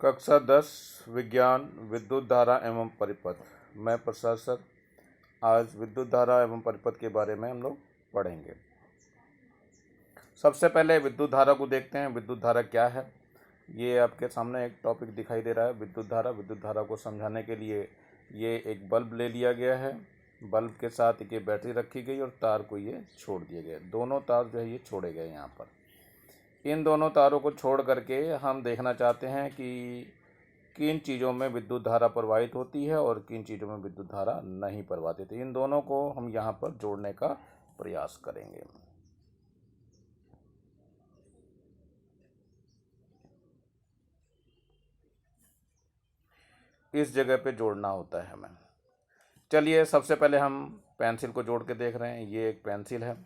कक्षा 10 विज्ञान विद्युत धारा एवं परिपथ। मैं प्रसाद सर। आज विद्युत धारा एवं परिपथ के बारे में हम लोग पढ़ेंगे। सबसे पहले विद्युत धारा को देखते हैं। विद्युत धारा क्या है? ये आपके सामने एक टॉपिक दिखाई दे रहा है, विद्युत धारा। विद्युत धारा को समझाने के लिए ये एक बल्ब ले लिया गया है। बल्ब के साथ एक बैटरी रखी गई और तार को ये छोड़ दिए गए। दोनों तार जो है ये छोड़े गए यहाँ पर। इन दोनों तारों को छोड़ करके हम देखना चाहते हैं कि किन चीज़ों में विद्युत धारा प्रवाहित होती है और किन चीज़ों में विद्युत धारा नहीं प्रवाहित होती। इन दोनों को हम यहाँ पर जोड़ने का प्रयास करेंगे। इस जगह पे जोड़ना होता है हमें। चलिए सबसे पहले हम पेंसिल को जोड़ के देख रहे हैं। ये एक पेंसिल है।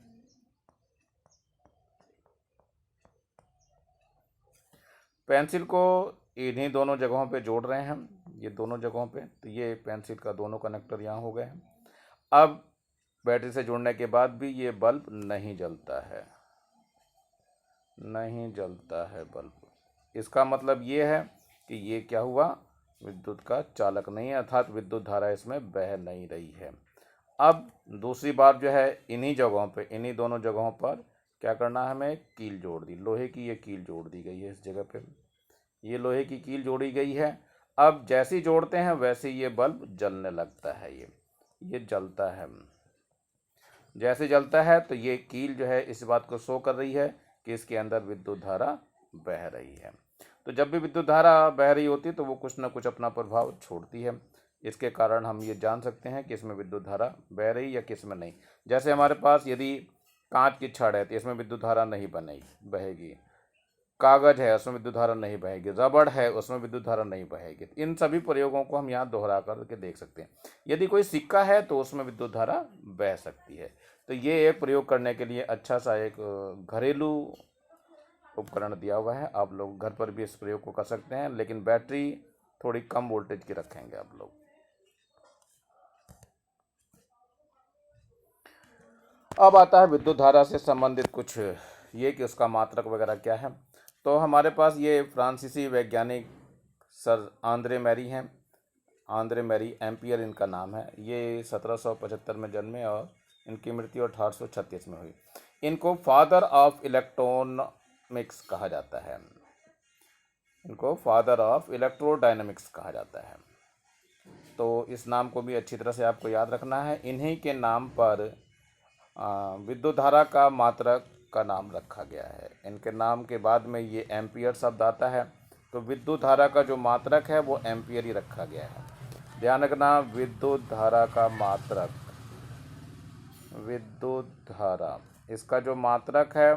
पेंसिल को इन्हीं दोनों जगहों पे जोड़ रहे हैं हम, ये दोनों जगहों पे। तो ये पेंसिल का दोनों कनेक्टर यहाँ हो गए हैं। अब बैटरी से जुड़ने के बाद भी ये बल्ब नहीं जलता है, नहीं जलता है बल्ब। इसका मतलब ये है कि ये क्या हुआ, विद्युत का चालक नहीं है, अर्थात विद्युत धारा इसमें बह नहीं रही है। अब दूसरी बात जो है, इन्हीं जगहों पे, इन्हीं दोनों जगहों पर क्या करना है, हमें कील जोड़ दी। लोहे की ये कील जोड़ दी गई है इस जगह पे। ये लोहे की कील जोड़ी गई है। अब जैसे ही जोड़ते हैं वैसे ये बल्ब जलने लगता है। ये जलता है। जैसे जलता है तो ये कील जो है इस बात को शो कर रही है कि इसके अंदर विद्युत धारा बह रही है। तो जब भी विद्युत धारा बह रही होती है तो वो कुछ ना कुछ अपना प्रभाव छोड़ती है। इसके कारण हम ये जान सकते हैं कि इसमें विद्युत धारा बह रही या किस में नहीं। जैसे हमारे पास यदि कांच की छड़ है तो इसमें विद्युत धारा नहीं बहेगी। कागज है उसमें विद्युत धारा नहीं बहेगी। रबड़ है उसमें विद्युत धारा नहीं बहेगी। इन सभी प्रयोगों को हम यहाँ दोहरा करके देख सकते हैं। यदि कोई सिक्का है तो उसमें विद्युत धारा बह सकती है। तो ये एक प्रयोग करने के लिए अच्छा सा एक घरेलू उपकरण दिया हुआ है। आप लोग घर पर भी इस प्रयोग को कर सकते हैं, लेकिन बैटरी थोड़ी कम वोल्टेज की रखेंगे आप लोग। अब आता है विद्युत धारा से संबंधित कुछ ये कि उसका मात्रक वगैरह क्या है। तो हमारे पास ये फ्रांसीसी वैज्ञानिक सर आंद्रे मैरी हैं। आंद्रे मैरी एम्पियर इनका नाम है। ये 1775 में जन्मे और इनकी मृत्यु 1836 में हुई। इनको फादर ऑफ इलेक्ट्रॉनिक्स कहा जाता है। इनको फादर ऑफ इलेक्ट्रोडायनामिक्स कहा जाता है। तो इस नाम को भी अच्छी तरह से आपको याद रखना है। इन्हीं के नाम पर विद्युत धारा का मात्रक का नाम रखा गया है। इनके नाम के बाद में ये एम्पियर शब्द आता है। तो विद्युत धारा का जो मात्रक है वो एम्पियर ही रखा गया है। ध्यान रखना, विद्युत धारा का मात्रक, विद्युत धारा इसका जो मात्रक है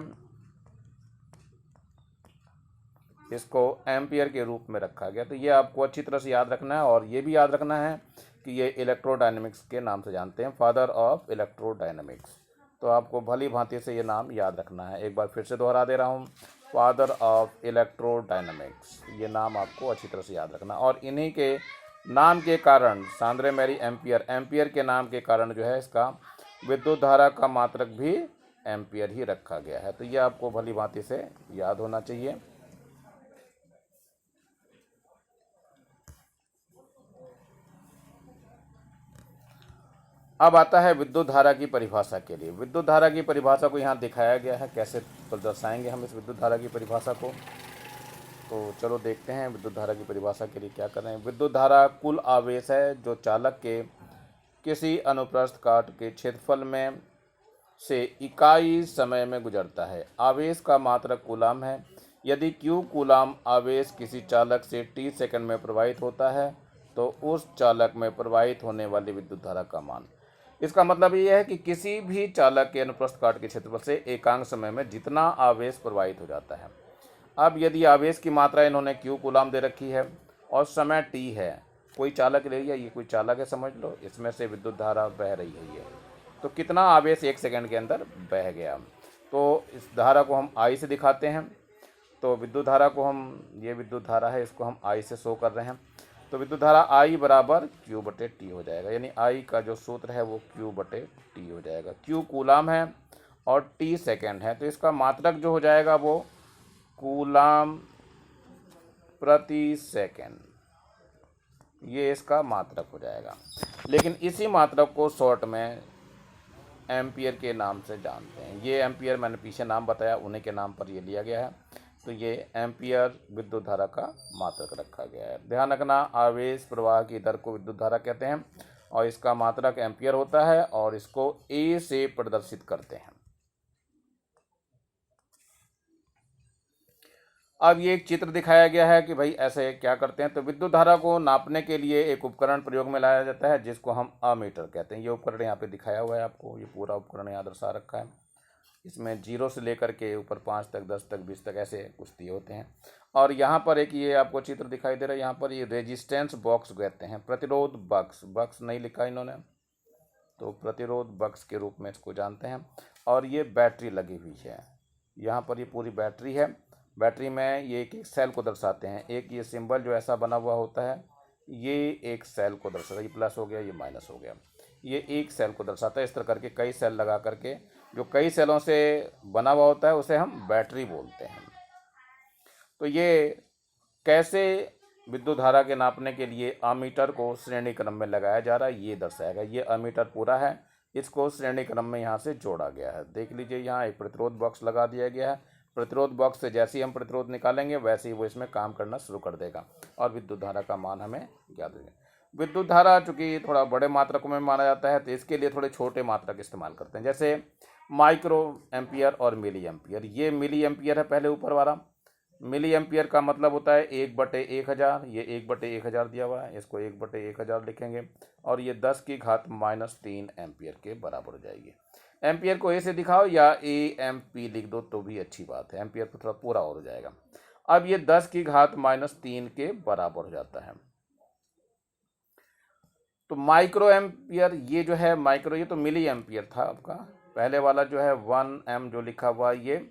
इसको एम्पियर के रूप में रखा गया। तो ये आपको अच्छी तरह से याद रखना है। और ये भी याद रखना है कि ये इलेक्ट्रोडायनेमिक्स के नाम से जानते हैं, फादर ऑफ इलेक्ट्रोडायनेमिक्स। तो आपको भली भांति से ये नाम याद रखना है। एक बार फिर से दोहरा दे रहा हूँ, फादर ऑफ इलेक्ट्रोडायनेमिक्स। ये नाम आपको अच्छी तरह से याद रखना। और इन्हीं के नाम के कारण आंद्रे मैरी एम्पियर के नाम के कारण जो है इसका विद्युत धारा का मात्रक भी एम्पियर ही रखा गया है। तो ये आपको भली भांति से याद होना चाहिए। अब आता है विद्युत धारा की परिभाषा के लिए। विद्युत धारा की परिभाषा को यहाँ दिखाया गया है। कैसे दर्शाएंगे हम इस विद्युत धारा की परिभाषा को, तो चलो देखते हैं विद्युत धारा की परिभाषा के लिए क्या कर रहे हैं। विद्युत धारा कुल आवेश है जो चालक के किसी अनुप्रस्थ काट के क्षेत्रफल में से इकाई समय में गुजरता है। आवेश का मात्रक कूलाम है। यदि Q कूलाम आवेश किसी चालक से t सेकंड में प्रवाहित होता है तो उस चालक में प्रवाहित होने वाली विद्युत धारा का मान। इसका मतलब ये है कि किसी भी चालक के अनुप्रस्थ काट के क्षेत्रफल से एकांक समय में जितना आवेश प्रवाहित हो जाता है। अब यदि आवेश की मात्रा इन्होंने Q कूलाम दे रखी है और समय t है, कोई चालक ले लिया, ये कोई चालक है समझ लो, इसमें से विद्युत धारा बह रही है। तो कितना आवेश एक सेकंड के अंदर बह गया। तो इस धारा को हम I से दिखाते हैं। तो विद्युत धारा को हम, ये विद्युत धारा है, इसको हम I से शो कर रहे हैं। तो विद्युत धारा I बराबर Q/T हो जाएगा। यानी I का जो सूत्र है वो Q/T हो जाएगा। Q कूलाम है और T सेकंड है। तो इसका मात्रक जो हो जाएगा वो कूलाम प्रति सेकेंड, ये इसका मात्रक हो जाएगा। लेकिन इसी मात्रक को शॉर्ट में एम्पियर के नाम से जानते हैं। ये एम्पियर मैंने पीछे नाम बताया, उन्हीं के नाम पर ये लिया गया है। तो ये एम्पियर विद्युत धारा का मात्रक रखा गया है। ध्यान रखना, आवेश प्रवाह की दर को विद्युत धारा कहते हैं और इसका मात्रक एम्पियर होता है और इसको ए से प्रदर्शित करते हैं। अब ये एक चित्र दिखाया गया है कि भाई ऐसे क्या करते हैं। तो विद्युत धारा को नापने के लिए एक उपकरण प्रयोग में लाया जाता है जिसको हम अमीटर कहते हैं। ये उपकरण यहाँ पे दिखाया हुआ है आपको, ये पूरा उपकरण यहाँ दर्शा रखा है। इसमें 0 से लेकर के ऊपर 5 तक, 10 तक, 20 तक ऐसे कुछ दिए होते हैं। और यहाँ पर एक ये आपको चित्र दिखाई दे रहा है, यहाँ पर ये रेजिस्टेंस बॉक्स कहते हैं, प्रतिरोध बक्स। बक्स नहीं लिखा इन्होंने, तो प्रतिरोध बक्स के रूप में इसको जानते हैं। और ये बैटरी लगी हुई है, यहाँ पर ये पूरी बैटरी है। बैटरी में ये एक एक सेल को दर्शाते हैं। एक ये सिंबल जो ऐसा बना हुआ होता है, ये एक सेल को दर्शाता है। ये प्लस हो गया, ये माइनस हो गया, ये एक सेल को दर्शाता है। इस तरह करके कई सेल लगा करके जो कई सेलों से बना हुआ होता है उसे हम बैटरी बोलते हैं। तो ये कैसे विद्युत धारा के नापने के लिए अमीटर को श्रेणी क्रम में लगाया जा रहा है ये दर्शाएगा। ये अमीटर पूरा है, इसको श्रेणी क्रम में यहाँ से जोड़ा गया है। देख लीजिए, यहाँ एक प्रतिरोध बॉक्स लगा दिया गया है। प्रतिरोध बॉक्स से जैसे ही हम प्रतिरोध निकालेंगे वैसे ही वो इसमें काम करना शुरू कर देगा और विद्युत धारा का मान हमें ज्ञात हो जाएगा। विद्युत धारा चूँकि थोड़ा बड़े मात्रकों में माना जाता है तो इसके लिए थोड़े छोटे मात्रक इस्तेमाल करते हैं, जैसे माइक्रो एम्पियर और मिली एम्पियर। ये मिली एम्पियर है पहले ऊपर वाला। मिली एम्पियर का मतलब होता है 1/1000। ये 1/1000 दिया हुआ है, इसको 1/1000 लिखेंगे और ये 10 की घात -3 एम्पियर के बराबर हो जाएगी। एम्पियर को ए से दिखाओ या AMP लिख दो तो भी अच्छी बात है, एम्पियर को थोड़ा पूरा और हो जाएगा। अब ये 10 की घात -3 के बराबर हो जाता है। तो माइक्रो एम्पियर ये जो है माइक्रो, ये तो मिली एम्पियर था आपका। पहले वाला जो है 1M जो लिखा हुआ ये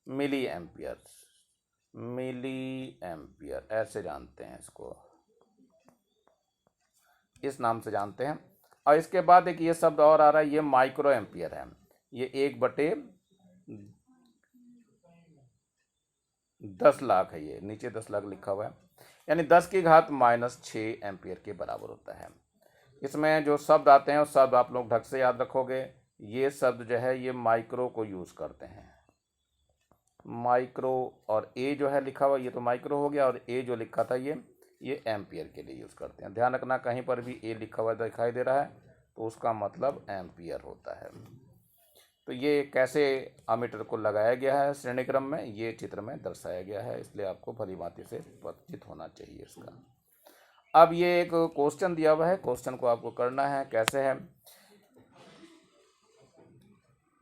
मिली एम्पियर, मिली एम्पियर ऐसे जानते हैं इसको, इस नाम से जानते हैं। और इसके बाद एक ये शब्द और आ रहा है, ये माइक्रो एम्पियर है। ये 1/10 लाख है, ये नीचे 10 लाख लिखा हुआ है, यानी 10 की घात -6 एम्पियर के बराबर होता है। इसमें जो शब्द आते हैं उस शब्द आप लोग ढंग से याद रखोगे। ये शब्द जो है ये माइक्रो को यूज़ करते हैं, माइक्रो। और ए जो है लिखा हुआ ये तो माइक्रो हो गया, और ए जो लिखा था ये एम्पियर के लिए यूज़ करते हैं। ध्यान रखना, कहीं पर भी ए लिखा हुआ दिखाई दे रहा है तो उसका मतलब एम्पियर होता है। तो ये कैसे अमीटर को लगाया गया है श्रेणी क्रम में, ये चित्र में दर्शाया गया है, इसलिए आपको भली भांति से परिचित होना चाहिए इसका। अब ये एक क्वेश्चन दिया हुआ है, क्वेश्चन को आपको करना है। कैसे है,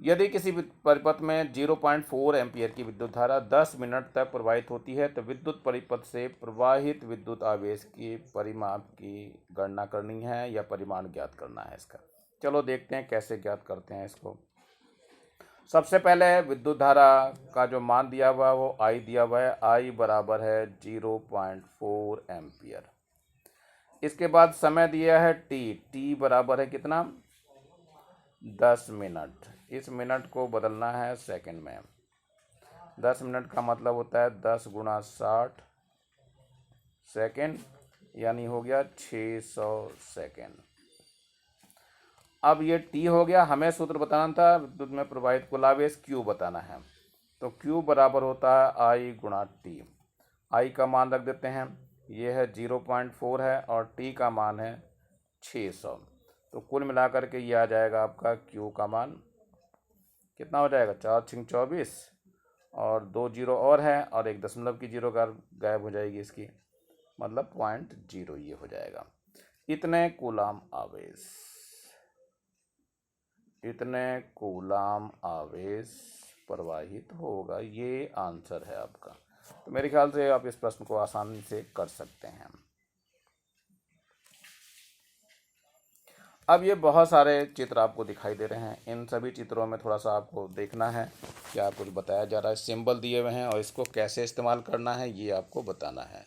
यदि किसी परिपथ में 0.4 एम्पियर की विद्युत धारा 10 मिनट तक प्रवाहित होती है तो विद्युत परिपथ से प्रवाहित विद्युत आवेश की परिमाप की गणना करनी है या परिमाण ज्ञात करना है इसका। चलो देखते हैं कैसे ज्ञात करते हैं इसको। सबसे पहले विद्युत धारा का जो मान दिया हुआ है वो I दिया हुआ है, I बराबर है 0.4 एम्पियर। इसके बाद समय दिया है T बराबर है कितना, 10 मिनट। इस मिनट को बदलना है सेकंड में। 10 मिनट का मतलब होता है 10 × 60 सेकंड, यानी हो गया 600 सेकंड। अब ये T हो गया, हमें सूत्र बताना था विद्युत में प्रवाहित कुल आवेश Q बताना है। तो Q बराबर होता है I × T। I का मान रख देते हैं, ये है 0.4 है और T का मान है 600। तो कुल मिलाकर के ये आ जाएगा आपका Q का मान कितना हो जाएगा, 4×6 24 और 2 जीरो और है और एक दशमलव की जीरो गायब हो जाएगी इसकी, मतलब 0.0 ये हो जाएगा। इतने कूलाम आवेश, इतने कूलाम आवेश प्रवाहित होगा, ये आंसर है आपका। तो मेरे ख्याल से आप इस प्रश्न को आसानी से कर सकते हैं। अब ये बहुत सारे चित्र आपको दिखाई दे रहे हैं, इन सभी चित्रों में थोड़ा सा आपको देखना है क्या कुछ बताया जा रहा है। सिंबल दिए हुए हैं और इसको कैसे इस्तेमाल करना है ये आपको बताना है।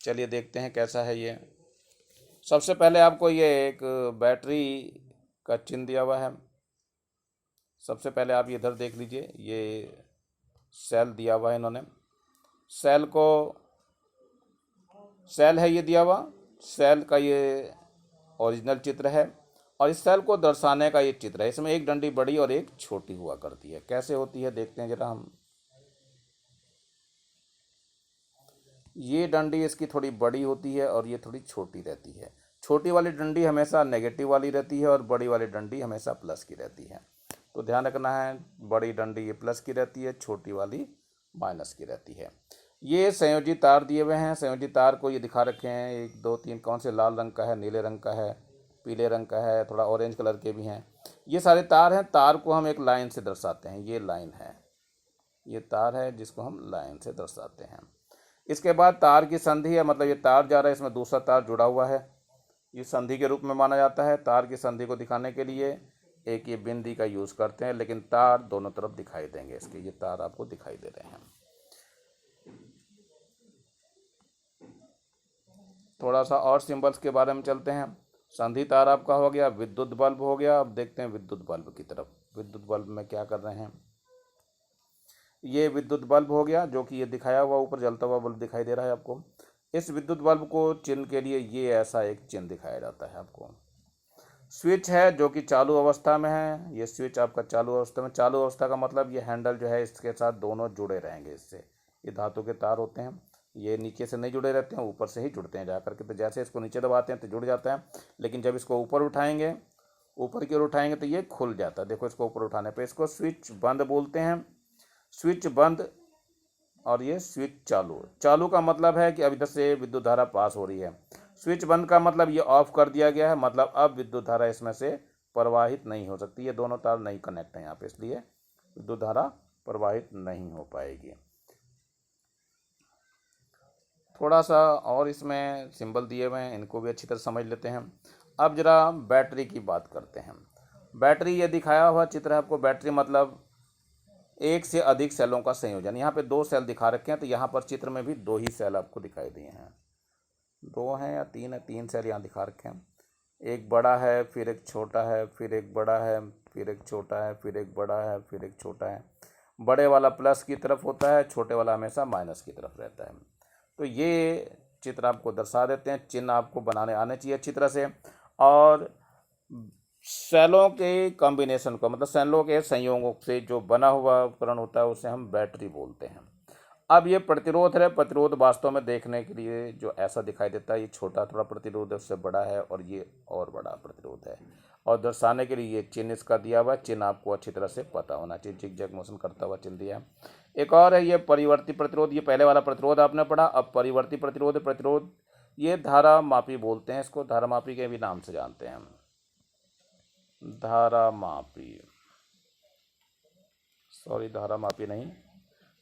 चलिए देखते हैं कैसा है ये। सबसे पहले आपको ये एक बैटरी का चिन्ह दिया हुआ है। सबसे पहले आप इधर देख लीजिए, ये सेल दिया हुआ है इन्होंने। सेल को सेल है ये दिया हुआ, सेल का ये ओरिजिनल चित्र है और इस सेल को दर्शाने का ये चित्र है। इसमें एक डंडी बड़ी और एक छोटी हुआ करती है। कैसे होती है देखते हैं जरा हम। ये डंडी इसकी थोड़ी बड़ी होती है और ये थोड़ी छोटी रहती है। छोटी वाली डंडी हमेशा नेगेटिव वाली रहती है और बड़ी वाली डंडी हमेशा प्लस की रहती है। तो ध्यान रखना है, बड़ी डंडी ये प्लस की रहती है, छोटी वाली माइनस की रहती है। ये संयोजी तार दिए हुए हैं। संयोजी तार को ये दिखा रखे हैं, 1 2 3, कौन से लाल रंग का है, नीले रंग का है, पीले रंग का है, थोड़ा ऑरेंज कलर के भी हैं। ये सारे तार हैं। तार को हम एक लाइन से दर्शाते हैं। ये लाइन है, ये तार है जिसको हम लाइन से दर्शाते हैं। इसके बाद तार की संधि है, मतलब ये तार जा रहा है, इसमें दूसरा तार जुड़ा हुआ है, ये संधि के रूप में माना जाता है। तार की संधि को दिखाने के लिए एक ये बिंदी का यूज़ करते हैं, लेकिन तार दोनों तरफ दिखाई देंगे इसके। ये तार आपको दिखाई दे रहे हैं। थोड़ा सा और सिंबल्स के बारे में चलते हैं। संधि तार आपका हो गया, विद्युत बल्ब हो गया। अब देखते हैं विद्युत बल्ब की तरफ। विद्युत बल्ब में क्या कर रहे हैं। ये विद्युत बल्ब हो गया, जो कि ये दिखाया हुआ ऊपर जलता हुआ बल्ब दिखाई दे रहा है आपको। इस विद्युत बल्ब को चिन्ह के लिए ये ऐसा एक चिन्ह दिखाया जाता है आपको। स्विच है जो कि चालू अवस्था में है। ये स्विच आपका चालू अवस्था में, चालू अवस्था का मतलब ये हैंडल जो है इसके साथ दोनों जुड़े रहेंगे इससे। ये धातु के तार होते हैं, ये नीचे से नहीं जुड़े रहते हैं, ऊपर से ही जुड़ते हैं जाकर के। तो जैसे इसको नीचे दबाते हैं तो जुड़ जाता है, लेकिन जब इसको ऊपर उठाएंगे, ऊपर की ओर उठाएंगे तो ये खुल जाता है। देखो इसको ऊपर उठाने पर इसको स्विच बंद बोलते हैं। स्विच बंद और ये स्विच चालू। चालू का मतलब है कि अब इधर से विद्युत धारा पास हो रही है। स्विच बंद का मतलब ये ऑफ कर दिया गया है, मतलब अब विद्युत धारा इसमें से प्रवाहित नहीं हो सकती। ये दोनों तार नहीं कनेक्ट हैं यहाँ पे, इसलिए विद्युत धारा प्रवाहित नहीं हो पाएगी। थोड़ा सा और इसमें सिंबल दिए हुए हैं, इनको भी अच्छी तरह समझ लेते हैं। अब जरा बैटरी की बात करते हैं। बैटरी ये दिखाया हुआ चित्र है आपको। बैटरी मतलब एक से अधिक सेलों का संयोजन। यहाँ पे 2 सेल दिखा रखे हैं, तो यहाँ पर चित्र में भी 2 ही सेल आपको दिखाई दिए हैं। 2 हैं या 3 है, 3 सेल यहाँ दिखा रखे हैं। एक बड़ा है, फिर एक छोटा है, फिर एक बड़ा है, फिर एक छोटा है, फिर एक बड़ा है, फिर एक छोटा है। बड़े वाला प्लस की तरफ होता है, छोटे वाला हमेशा माइनस की तरफ रहता है। तो ये चित्र आपको दर्शा देते हैं। चिन्ह आपको बनाने आने चाहिए अच्छी तरह से। और सेलों के कॉम्बिनेशन को, मतलब सेलों के संयोगों से जो बना हुआ उपकरण होता है उसे हम बैटरी बोलते हैं। अब ये प्रतिरोध है। प्रतिरोध वास्तव में देखने के लिए जो ऐसा दिखाई देता है, ये छोटा थोड़ा प्रतिरोध है, उससे बड़ा है, और ये और बड़ा प्रतिरोध है। और दर्शाने के लिए ये चिन्ह इसका दिया हुआ है। चिन्ह आपको अच्छी तरह से पता होना चाहिए। जिगजैग मोशन करता हुआ चिन्ह दिया है। एक और है ये परिवर्ती प्रतिरोध। ये पहले वाला प्रतिरोध आपने पढ़ा, अब परिवर्ती प्रतिरोध। प्रतिरोध ये धारा मापी बोलते हैं इसको, धारा मापी के भी नाम से जानते हैं हम। धारा मापी, सॉरी धारा मापी नहीं,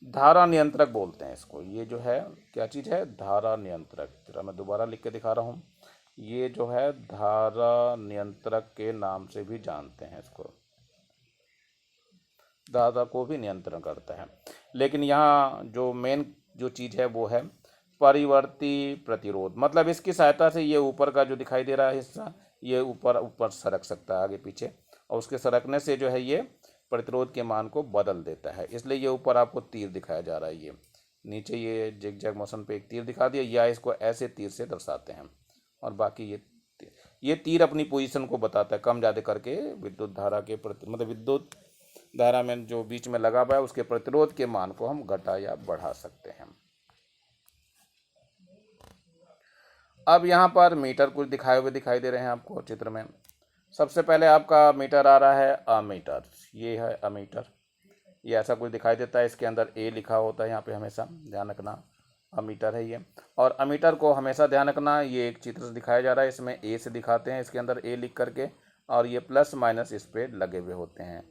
धारा नियंत्रक बोलते हैं इसको। ये जो है क्या चीज़ है, धारा नियंत्रक। जरा मैं दोबारा लिख के दिखा रहा हूँ। ये जो है धारा नियंत्रक के नाम से भी जानते हैं इसको। धारा को भी नियंत्रण करता है। लेकिन यहाँ जो मेन जो चीज़ है वो है परिवर्ती प्रतिरोध। मतलब इसकी सहायता से ये ऊपर का जो दिखाई दे रहा है हिस्सा, ये ऊपर ऊपर सरक सकता है आगे पीछे, और उसके सरकने से जो है ये प्रतिरोध के मान को बदल देता है। इसलिए ये ऊपर आपको तीर दिखाया जा रहा है। ये नीचे ये जिगजैग मोशन पे एक तीर दिखा दिया, या इसको ऐसे तीर से दर्शाते हैं। और बाकी ये तीर अपनी पोजीशन को बताता है, कम ज़्यादा करके विद्युत धारा के प्रति, मतलब विद्युत धारा में जो बीच में लगा हुआ है उसके प्रतिरोध के मान को हम घटा या बढ़ा सकते हैं। अब यहाँ पर मीटर कुछ दिखाए हुए दिखाई दे रहे हैं आपको चित्र में। सबसे पहले आपका मीटर आ रहा है अमीटर। ये है अमीटर। ये ऐसा कुछ दिखाई देता है, इसके अंदर ए लिखा होता है यहाँ पे, हमेशा ध्यान रखना अमीटर है ये। और अमीटर को हमेशा ध्यान रखना, ये एक चित्र से दिखाया जा रहा है, इसमें ए से दिखाते हैं, इसके अंदर ए लिख करके, और ये प्लस माइनस इस पर लगे हुए होते हैं।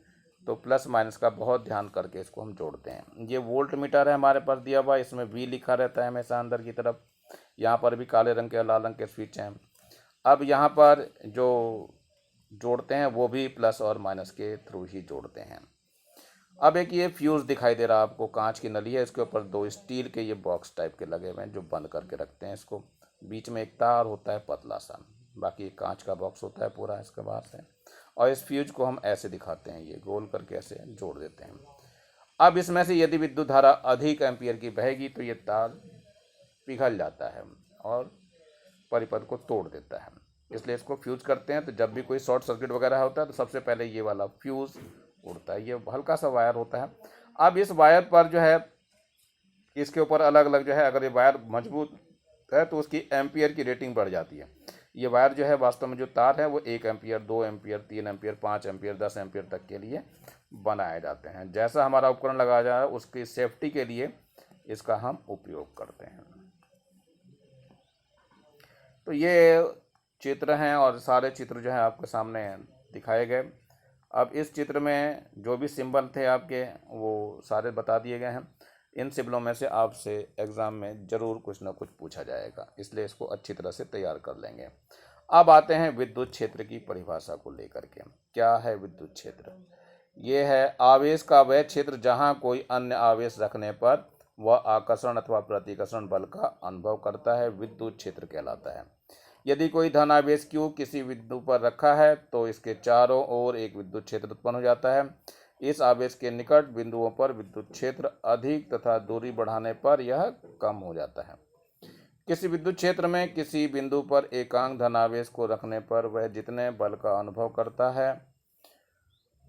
तो प्लस माइनस का बहुत ध्यान करके इसको हम जोड़ते हैं। ये वोल्ट मीटर है हमारे पास दिया हुआ, इसमें वी लिखा रहता है हमेशा अंदर की तरफ। यहाँ पर भी काले रंग के और लाल रंग के स्विच हैं। अब यहाँ पर जो जोड़ते हैं वो भी प्लस और माइनस के थ्रू ही जोड़ते हैं। अब एक ये फ्यूज़ दिखाई दे रहा है आपको, कांच की नली है, इसके ऊपर 2 स्टील के ये बॉक्स टाइप के लगे हुए हैं जो बंद करके रखते हैं इसको। बीच में एक तार होता है पतला सा, बाकी कांच का बॉक्स होता है पूरा इसके बाहर से। और इस फ्यूज को हम ऐसे दिखाते हैं, ये गोल करके ऐसे जोड़ देते हैं। अब इसमें से यदि विद्युत धारा अधिक एम्पियर की बहेगी तो ये तार पिघल जाता है, और परिपथ को तोड़ देता है, इसलिए इसको फ्यूज़ करते हैं। तो जब भी कोई शॉर्ट सर्किट वगैरह होता है तो सबसे पहले ये वाला फ्यूज़ उड़ता है। ये हल्का सा वायर होता है। अब इस वायर पर जो है, इसके ऊपर अलग अलग जो है, अगर ये वायर मजबूत है तो उसकी एम्पियर की रेटिंग बढ़ जाती है। ये वायर जो है वास्तव में जो तार है वो 1 ampere, 2 ampere, 3 ampere, 5 ampere, 10 ampere तक के लिए बनाए जाते हैं। जैसा हमारा उपकरण लगाया जाए उसकी सेफ्टी के लिए इसका हम उपयोग करते हैं। तो ये चित्र हैं और सारे चित्र जो है आपके सामने दिखाए गए। अब इस चित्र में जो भी सिंबल थे आपके वो सारे बता दिए गए हैं। इन सिंबलों में से आपसे एग्ज़ाम में ज़रूर कुछ ना कुछ पूछा जाएगा, इसलिए इसको अच्छी तरह से तैयार कर लेंगे। अब आते हैं विद्युत क्षेत्र की परिभाषा को लेकर के। क्या है विद्युत क्षेत्र? ये है आवेश का वह क्षेत्र जहाँ कोई अन्य आवेश रखने पर वह आकर्षण अथवा प्रतिकर्षण बल का अनुभव करता है, विद्युत क्षेत्र कहलाता है। यदि कोई धनावेश Q किसी बिंदु पर रखा है तो इसके चारों ओर एक विद्युत क्षेत्र उत्पन्न हो जाता है। इस आवेश के निकट बिंदुओं पर विद्युत क्षेत्र अधिक तथा दूरी बढ़ाने पर यह कम हो जाता है। किसी विद्युत क्षेत्र में किसी बिंदु पर एकांक धनावेश को रखने पर वह जितने बल का अनुभव करता है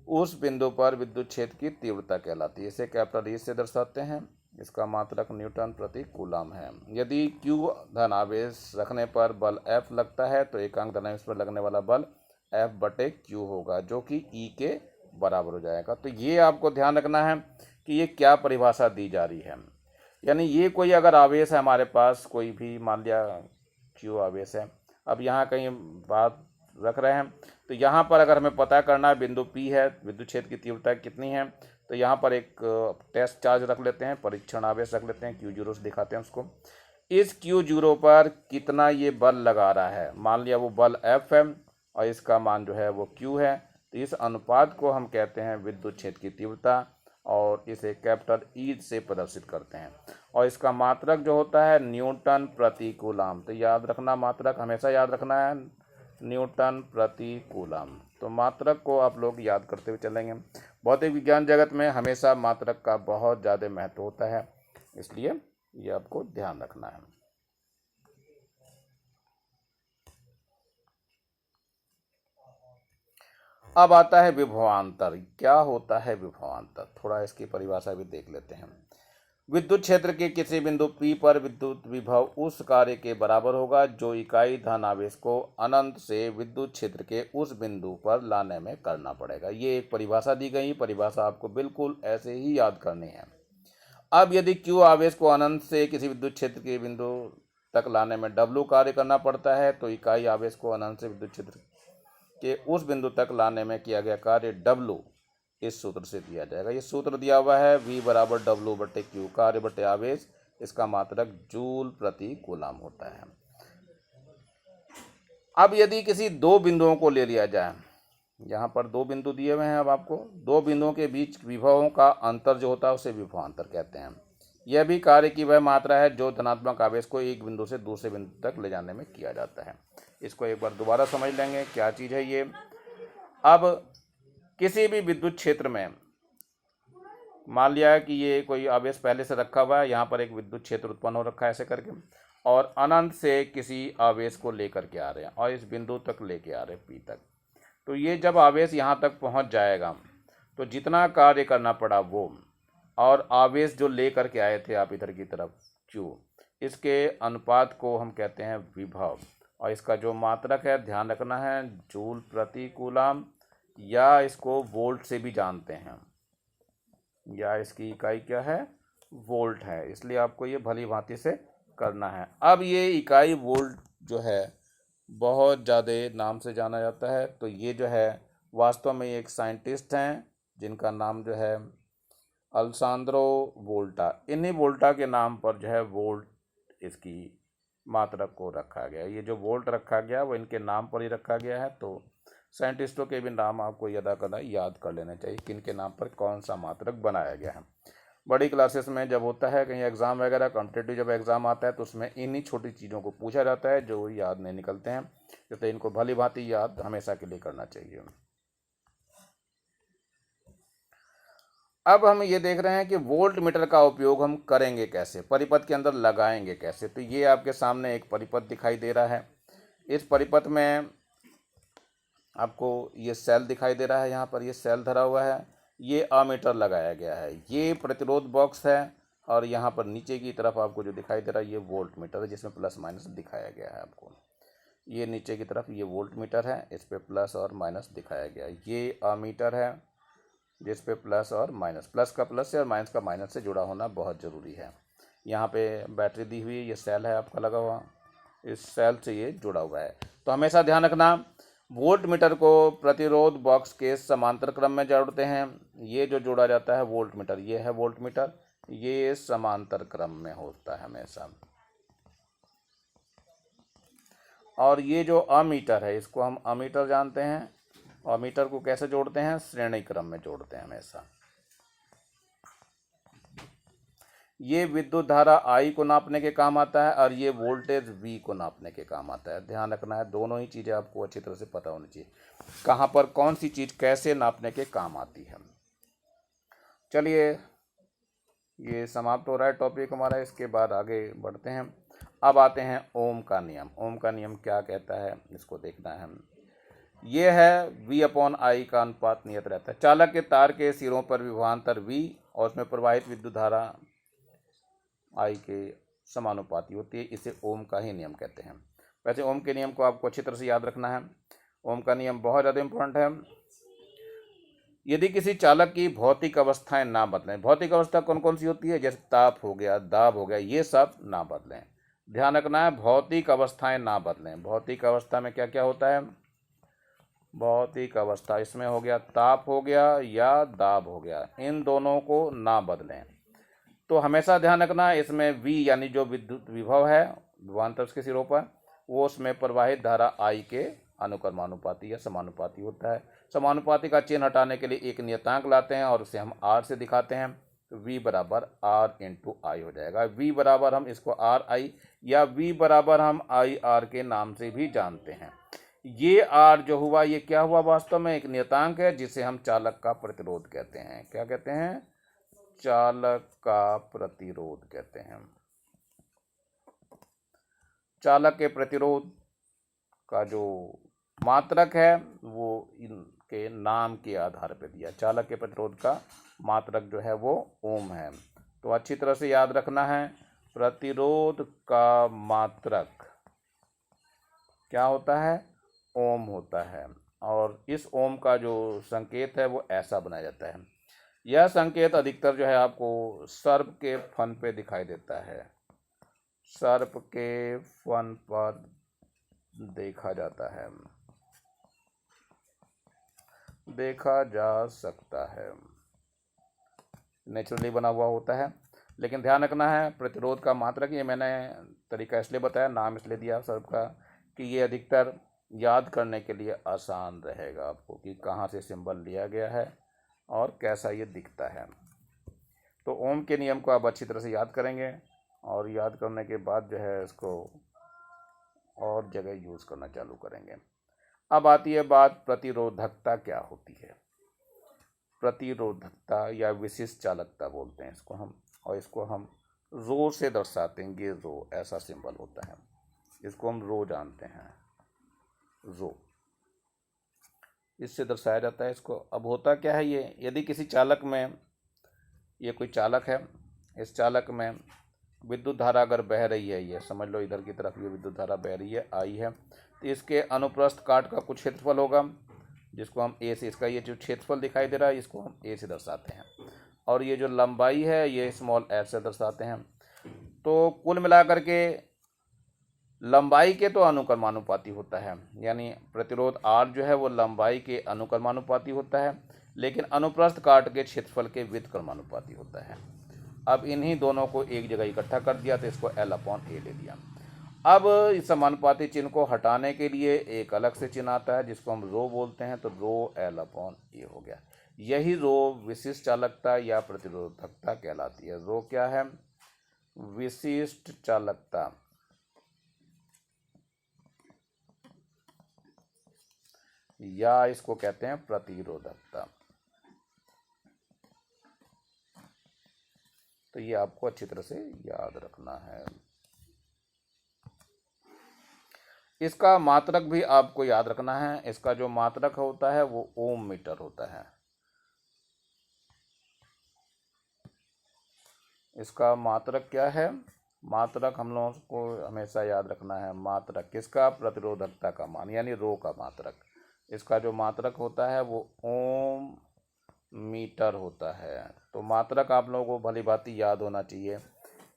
उस बिंदु पर विद्युत क्षेत्र की तीव्रता कहलाती है। इसे कैपिटल E से दर्शाते हैं। इसका मात्रक न्यूटन प्रति कूलम है। यदि Q धनावेश रखने पर बल F लगता है तो एकांक धनावेश पर लगने वाला बल F/Q होगा, जो कि E के बराबर हो जाएगा। तो ये आपको ध्यान रखना है कि ये क्या परिभाषा दी जा रही है। यानी ये कोई अगर आवेश है हमारे पास, कोई भी मान लिया Q आवेश है, अब यहाँ कहीं बात रख रहे हैं तो यहाँ पर अगर हमें पता करना है बिंदु P है, विद्युत क्षेत्र की तीव्रता कितनी है, तो यहाँ पर एक टेस्ट चार्ज रख लेते हैं, परीक्षण आवेश रख लेते हैं, Q0 से दिखाते हैं उसको। इस Q0 पर कितना ये बल लगा रहा है, मान लिया वो बल F है और इसका मान जो है वो Q है, तो इस अनुपात को हम कहते हैं विद्युत क्षेत्र की तीव्रता और इसे कैपिटल E से प्रदर्शित करते हैं। और इसका मात्रक जो होता है न्यूटन प्रति कूलम। तो याद रखना, मात्रक हमेशा याद रखना है, न्यूटन प्रति कूलम। तो मात्रक को आप लोग याद करते हुए चलेंगे। भौतिक विज्ञान जगत में हमेशा मात्रक का बहुत ज़्यादा महत्व होता है, इसलिए ये आपको ध्यान रखना है। अब आता है विभवांतर। क्या होता है विभवांतर? थोड़ा इसकी परिभाषा भी देख लेते हैं। विद्युत क्षेत्र के किसी बिंदु P पर विद्युत विभव उस कार्य के बराबर होगा जो इकाई धनावेश को अनंत से विद्युत क्षेत्र के उस बिंदु पर लाने में करना पड़ेगा। ये एक परिभाषा दी गई, परिभाषा आपको बिल्कुल ऐसे ही याद करनी है। अब यदि Q आवेश को अनंत से किसी विद्युत क्षेत्र के बिंदु तक लाने में W कार्य करना पड़ता है, तो इकाई आवेश को अनंत से विद्युत क्षेत्र के उस बिंदु तक लाने में किया गया कार्य W इस सूत्र से दिया जाएगा। ये सूत्र दिया हुआ है V बराबर W/Q, कार्य बटे आवेश, इसका मात्रक जूल प्रति कूलम होता है। अब यदि किसी दो बिंदुओं को ले लिया जाए, यहाँ पर दो बिंदु दिए हुए हैं, अब आपको दो बिंदुओं के बीच विभवों का अंतर जो होता है उसे विभवांतर कहते हैं। यह भी कार्य की वह मात्रा है जो धनात्मक आवेश को एक बिंदु से दूसरे बिंदु तक ले जाने में किया जाता है। इसको एक बार दोबारा समझ लेंगे क्या चीज़ है ये। अब किसी भी विद्युत क्षेत्र में मान लिया कि ये कोई आवेश पहले से रखा हुआ है, यहाँ पर एक विद्युत क्षेत्र उत्पन्न हो रखा है ऐसे करके, और अनंत से किसी आवेश को लेकर के आ रहे हैं और इस बिंदु तक लेके आ रहे हैं P तक। तो ये जब आवेश यहाँ तक पहुँच जाएगा तो जितना कार्य करना पड़ा वो, और आवेश जो लेकर के आए थे आप इधर की तरफ Q, इसके अनुपात को हम कहते हैं विभव। और इसका जो मात्रक है ध्यान रखना है जूल प्रति कूलम, या इसको वोल्ट से भी जानते हैं, या इसकी इकाई क्या है वोल्ट है, इसलिए आपको ये भली भांति से करना है। अब ये इकाई वोल्ट जो है बहुत ज़्यादा नाम से जाना जाता है। तो ये जो है वास्तव में एक साइंटिस्ट हैं जिनका नाम जो है अल्सांद्रो वोल्टा। इन्हीं वोल्टा के नाम पर जो है वोल्ट इसकी मात्रक को रखा गया। ये जो वोल्ट रखा गया वो इनके नाम पर ही रखा गया है। तो साइंटिस्टों के भी नाम आपको याद कर लेना चाहिए, किन के नाम पर कौन सा मात्रक बनाया गया है। बड़ी क्लासेस में जब होता है कहीं एग्ज़ाम वगैरह, कॉम्पिटेटिव जब एग्ज़ाम आता है तो उसमें इन्हीं छोटी चीज़ों को पूछा जाता है जो याद नहीं निकलते हैं, इसलिए इनको भली भांति याद हमेशा के लिए करना चाहिए। अब हम ये देख रहे हैं कि वोल्ट मीटर का उपयोग हम करेंगे कैसे, परिपथ के अंदर लगाएंगे कैसे। तो ये आपके सामने एक परिपथ दिखाई दे रहा है। इस परिपथ में आपको ये सेल दिखाई दे रहा है, यहाँ पर ये सेल धरा हुआ है, ये अमीटर लगाया गया है, ये प्रतिरोध बॉक्स है, और यहाँ पर नीचे की तरफ आपको जो दिखाई दे रहा है ये वोल्ट मीटर है, जिसमें प्लस माइनस दिखाया गया है आपको। ये नीचे की तरफ ये वोल्ट मीटर है, इस पर प्लस और माइनस दिखाया गया है। ये अमीटर है जिस पे प्लस और माइनस, प्लस का प्लस से और माइनस का माइनस से जुड़ा होना बहुत ज़रूरी है। यहाँ पे बैटरी दी हुई, ये सेल है आपका लगा हुआ, इस सेल से ये जुड़ा हुआ है। तो हमेशा ध्यान रखना, वोल्ट मीटर को प्रतिरोध बॉक्स के समांतर क्रम में जोड़ते हैं। ये जो जोड़ा जाता है वोल्ट मीटर, ये है वोल्ट मीटर, ये समांतर क्रम में होता है हमेशा। और ये जो अमीटर है, इसको हम अमीटर जानते हैं। अमीटर को कैसे जोड़ते हैं, श्रेणी क्रम में जोड़ते हैं हमेशा। ये विद्युत धारा I को नापने के काम आता है, और ये वोल्टेज V को नापने के काम आता है। ध्यान रखना है, दोनों ही चीज़ें आपको अच्छी तरह से पता होनी चाहिए, कहाँ पर कौन सी चीज़ कैसे नापने के काम आती है। चलिए, ये समाप्त हो रहा है टॉपिक हमारा, इसके बाद आगे बढ़ते हैं। अब आते हैं ओम का नियम। ओम का नियम क्या कहता है, इसको देखना है। ये है V/I का अनुपात नियत रहता है। चालक के तार के सिरों पर विभवांतर V और उसमें प्रवाहित विद्युत धारा I के समानुपाती होती है। इसे ओम का ही नियम कहते हैं। वैसे ओम के नियम को आपको अच्छी तरह से याद रखना है। ओम का नियम बहुत ज़्यादा इम्पोर्टेंट है। यदि किसी चालक की भौतिक अवस्थाएं ना बदलें, भौतिक अवस्था कौन कौन सी होती है, जैसे ताप हो गया, दाब हो गया, ये सब ना बदलें। ध्यान रखना है, भौतिक अवस्थाएं ना बदलें। भौतिक अवस्था में क्या क्या होता है, भौतिक अवस्था इसमें हो गया ताप हो गया या दाब हो गया, इन दोनों को ना बदलें। तो हमेशा ध्यान रखना, इसमें V यानी जो विद्युत विभव है विभवांतर के सिरों पर, वो उसमें प्रवाहित धारा I के अनुक्रमानुपाती या समानुपाती होता है। समानुपाती का चिन्ह हटाने के लिए एक नियतांक लाते हैं और उसे हम R से दिखाते हैं। तो V बराबर R इंटू आई हो जाएगा। V बराबर हम इसको RI या V बराबर हम IR के नाम से भी जानते हैं। ये R जो हुआ, ये क्या हुआ, वास्तव में एक नियतांक है जिसे हम चालक का प्रतिरोध कहते हैं। क्या कहते हैं, चालक का प्रतिरोध कहते हैं। चालक के प्रतिरोध का जो मात्रक है वो इनके नाम के आधार पर दिया। चालक के प्रतिरोध का मात्रक जो है वो ओम है। तो अच्छी तरह से याद रखना है, प्रतिरोध का मात्रक क्या होता है, ओम होता है। और इस ओम का जो संकेत है वो ऐसा बनाया जाता है। यह संकेत अधिकतर जो है आपको सर्प के फन पे दिखाई देता है। सर्प के फन पर देखा जाता है, देखा जा सकता है, नेचुरली बना हुआ होता है। लेकिन ध्यान रखना है, प्रतिरोध का मात्रक, ये मैंने तरीका इसलिए बताया, नाम इसलिए दिया सर्प का, कि ये अधिकतर याद करने के लिए आसान रहेगा आपको कि कहाँ से सिंबल लिया गया है और कैसा ये दिखता है। तो ओम के नियम को आप अच्छी तरह से याद करेंगे, और याद करने के बाद जो है इसको और जगह यूज़ करना चालू करेंगे। अब आती है बात, प्रतिरोधकता क्या होती है। प्रतिरोधकता या विशिष्ट चालकता बोलते हैं इसको हम, और इसको हम रो से दर्शाते हैं। ये रो ऐसा सिंबल होता है, इसको हम रो जानते हैं, रो इससे दर्शाया जाता है इसको। अब होता क्या है, ये यदि किसी चालक में, ये कोई चालक है, इस चालक में विद्युत धारा अगर बह रही है, ये समझ लो इधर की तरफ ये विद्युत धारा बह रही है, आई है, तो इसके अनुप्रस्थ काट का कुछ क्षेत्रफल होगा जिसको हम ए से, इसका ये जो क्षेत्रफल दिखाई दे रहा है इसको हम ए से दर्शाते हैं, और ये जो लंबाई है ये स्मॉल एफ से दर्शाते हैं। तो कुल मिलाकर के लंबाई के तो अनुक्रमानुपाती होता है, यानी प्रतिरोध R जो है वो लंबाई के अनुक्रमानुपाती होता है, लेकिन अनुप्रस्थ काट के क्षेत्रफल के व्युत्क्रमानुपाती होता है। अब इन्हीं दोनों को एक जगह इकट्ठा कर दिया तो इसको L/A ले लिया। अब इस समानुपाती चिन्ह को हटाने के लिए एक अलग से चिन्ह आता है जिसको हम रो बोलते हैं, तो रो L/A हो गया। यही रो विशिष्ट चालकता या प्रतिरोधकता कहलाती है। रो क्या है, विशिष्ट चालकता, या इसको कहते हैं प्रतिरोधकता। तो ये आपको अच्छी तरह से याद रखना है। इसका मात्रक भी आपको याद रखना है। इसका जो मात्रक होता है वो ओम मीटर होता है। इसका मात्रक क्या है? मात्रक हम लोगों को हमेशा याद रखना है। मात्रक किसका? प्रतिरोधकता का मान, यानी रो का मात्रक। इसका जो मात्रक होता है वो ओम मीटर होता है। तो मात्रक आप लोगों को भली भांति याद होना चाहिए।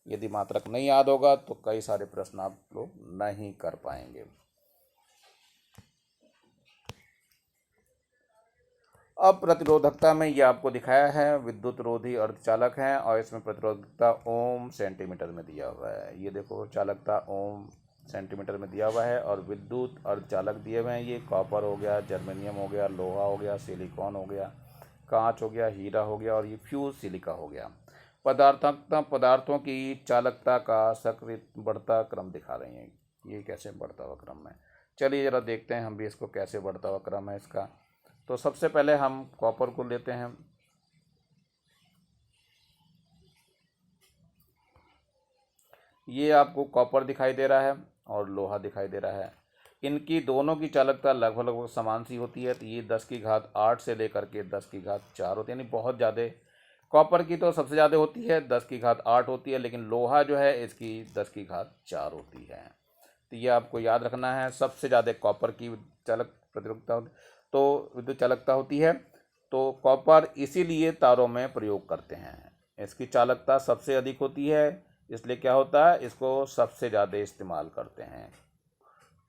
यदि मात्रक नहीं याद होगा तो कई सारे प्रश्न आप लोग नहीं कर पाएंगे। अब प्रतिरोधकता में ये आपको दिखाया है विद्युत रोधी अर्धचालक है और इसमें प्रतिरोधकता ओम सेंटीमीटर में दिया हुआ है। ये देखो चालकता ओम सेंटीमीटर में दिया हुआ है और विद्युत अर्धचालक दिए हुए हैं। ये कॉपर हो गया, जर्मेनियम हो गया, लोहा हो गया, सिलिकॉन हो गया, कांच हो गया, हीरा हो गया और ये फ्यूज सिलिका हो गया। पदार्थों की चालकता का सक्रिय बढ़ता क्रम दिखा रही हैं। ये कैसे बढ़ता हुआ क्रम है, चलिए ज़रा देखते हैं हम भी इसको कैसे बढ़ता हुआ क्रम है इसका। तो सबसे पहले हम कॉपर को लेते हैं। ये आपको कॉपर दिखाई दे रहा है और लोहा दिखाई दे रहा है। इनकी दोनों की चालकता लगभग लगभग समान सी होती है। तो ये 10⁸ से लेकर के 10⁴ होती है, यानी बहुत ज़्यादा। कॉपर की तो सबसे ज़्यादा होती है, 10⁸ होती है, लेकिन लोहा जो है इसकी 10⁴ होती है। तो ये आपको याद रखना है। सबसे ज़्यादा कॉपर की चालक प्रतिरोधकता तो विद्युत चालकता होती है। तो कॉपर इसीलिए तारों में प्रयोग करते हैं। इसकी चालकता सबसे अधिक होती है, इसलिए क्या होता है, इसको सबसे ज़्यादा इस्तेमाल करते हैं।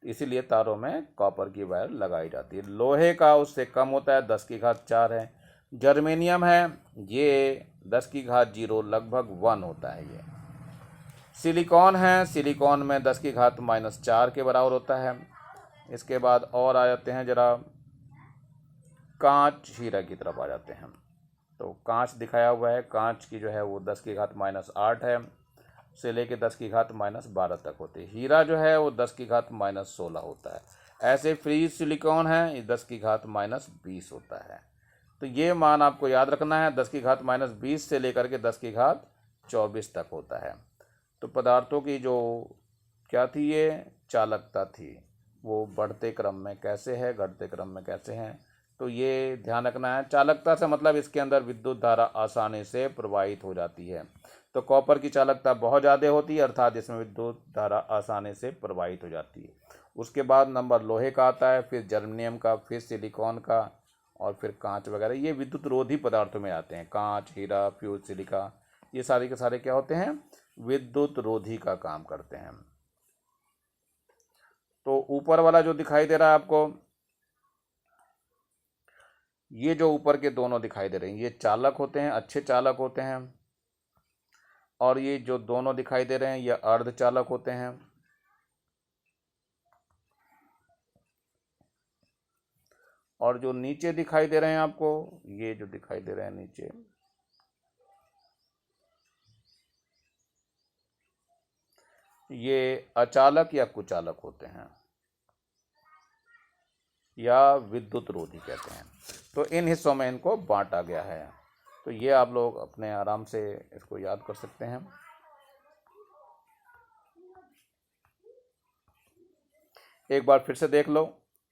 इसीलिए तारों में कॉपर की वायर लगाई जाती है। लोहे का उससे कम होता है, 10⁴ है। जर्मेनियम है, ये 10⁻0 लगभग 1 होता है। ये सिलिकॉन है, सिलिकॉन में 10⁻⁻4 के बराबर होता है। इसके बाद और आ जाते हैं जरा कांच हीरा की तरफ आ जाते हैं। तो कांच दिखाया हुआ है, कांच की जो है वो 10⁻8 है से लेके 10⁻12 तक होती है। हीरा जो है वो 10⁻16 होता है। ऐसे फ्री सिलिकॉन है, ये 10⁻20 होता है। तो ये मान आपको याद रखना है, 10⁻20 से लेकर के 10⁻24 तक होता है। तो पदार्थों की जो क्या थी, ये चालकता थी, वो बढ़ते क्रम में कैसे है, घटते क्रम में कैसे हैं। तो ये ध्यान रखना है। चालकता से मतलब इसके अंदर विद्युत धारा आसानी से प्रवाहित हो जाती है। तो कॉपर की चालकता बहुत ज़्यादा होती है, अर्थात इसमें विद्युत धारा आसानी से प्रवाहित हो जाती है। उसके बाद नंबर लोहे का आता है, फिर जर्मेनियम का, फिर सिलिकॉन का और फिर कांच वगैरह। ये विद्युत रोधी पदार्थों में आते हैं। कांच, हीरा, फ्यूज, सिलिका, ये सारे के सारे क्या होते हैं, विद्युत रोधी का काम करते हैं। तो ऊपर वाला जो दिखाई दे रहा है आपको, ये जो ऊपर के दोनों दिखाई दे रहे हैं, ये चालक होते हैं, अच्छे चालक होते हैं। और ये जो दोनों दिखाई दे रहे हैं, ये अर्धचालक होते हैं। और जो नीचे दिखाई दे रहे हैं आपको, ये जो दिखाई दे रहे हैं नीचे, ये अचालक या कुचालक होते हैं या विद्युत रोधी कहते हैं। तो इन हिस्सों में इनको बांटा गया है। तो ये आप लोग अपने आराम से इसको याद कर सकते हैं। एक बार फिर से देख लो,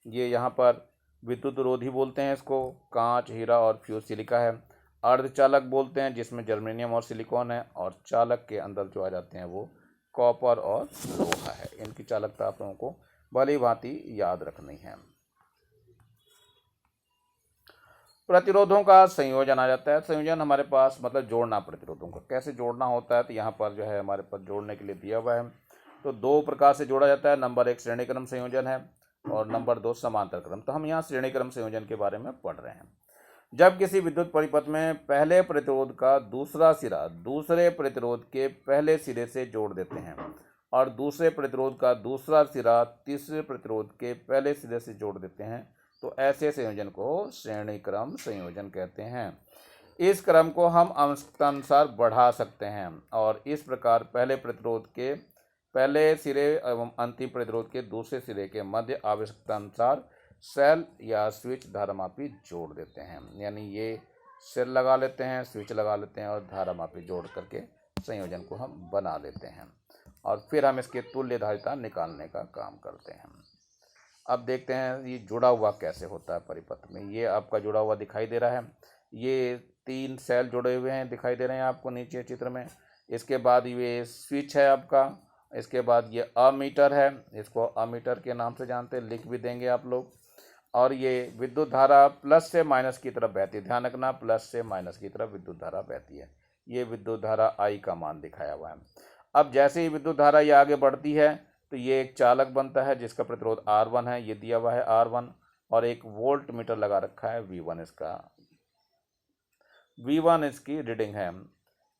ये यहाँ पर विद्युत रोधी बोलते हैं इसको, कांच, हीरा और फ्यूज सिलिका है। अर्धचालक बोलते हैं जिसमें जर्मेनियम और सिलिकॉन है। और चालक के अंदर जो आ जाते हैं वो कॉपर और लोहा है। इनकी चालकता आप लोगों को भली भांति याद रखनी है। प्रतिरोधों का संयोजन आ जाता है। संयोजन हमारे पास मतलब जोड़ना, प्रतिरोधों का कैसे जोड़ना होता है। तो यहाँ पर जो है हमारे पास जोड़ने के लिए दिया हुआ है। तो 2 प्रकार से जोड़ा जाता है। नंबर 1 श्रेणी क्रम संयोजन है और नंबर 2 समांतर क्रम। तो हम यहाँ श्रेणी क्रम संयोजन के बारे में पढ़ रहे हैं। जब किसी विद्युत परिपथ में पहले प्रतिरोध का दूसरा सिरा दूसरे प्रतिरोध के पहले सिरे से जोड़ देते हैं और दूसरे प्रतिरोध का दूसरा सिरा तीसरे प्रतिरोध के पहले सिरे से जोड़ देते हैं, तो ऐसे संयोजन को श्रेणी क्रम संयोजन कहते हैं। इस क्रम को हम आवश्यकतानुसार बढ़ा सकते हैं और इस प्रकार पहले प्रतिरोध के पहले सिरे एवं अंतिम प्रतिरोध के दूसरे सिरे के मध्य आवश्यकतानुसार सेल या स्विच धारामापी जोड़ देते हैं। यानी ये सेल लगा लेते हैं, स्विच लगा लेते हैं और धारामापी जोड़ करके संयोजन को हम बना लेते हैं और फिर हम इसके तुल्य धारिता निकालने का काम करते हैं। अब देखते हैं ये जुड़ा हुआ कैसे होता है परिपथ में। ये आपका जुड़ा हुआ दिखाई दे रहा है, ये 3 सेल जुड़े हुए हैं दिखाई दे रहे हैं आपको नीचे चित्र में। इसके बाद ये स्विच है आपका, इसके बाद ये अमीटर है, इसको अमीटर के नाम से जानते हैं, लिख भी देंगे आप लोग। और ये विद्युत धारा प्लस से माइनस की तरफ बहती है, ध्यान रखना प्लस से माइनस की तरफ विद्युत धारा बहती है। ये विद्युत धारा I का मान दिखाया हुआ है। अब जैसे ही विद्युत धारा ये आगे बढ़ती है तो ये एक चालक बनता है जिसका प्रतिरोध R1 है, ये दिया हुआ है R1, और एक वोल्ट मीटर लगा रखा है V1 इसका, V1 इसकी रीडिंग है,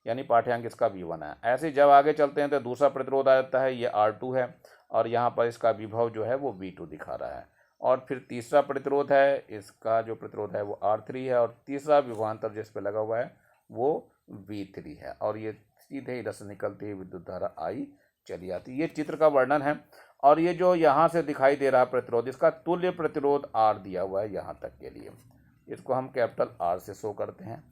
यानी पाठ्यांक इसका V1 है। ऐसे जब आगे चलते हैं तो दूसरा प्रतिरोध आ जाता है, ये R2 है, और यहाँ पर इसका विभव जो है वो V2 दिखा रहा है। और फिर तीसरा प्रतिरोध है, इसका जो प्रतिरोध है वो R3 है, और तीसरा विभवांतर जिस पे लगा हुआ है वो V3 है, और ये सीधे इधर से निकलती है विद्युत धारा I चली आती है। ये चित्र का वर्णन है। और ये जो यहाँ से दिखाई दे रहा प्रतिरोध, इसका तुल्य प्रतिरोध R दिया हुआ है यहाँ तक के लिए, इसको हम कैपिटल R से शो करते हैं।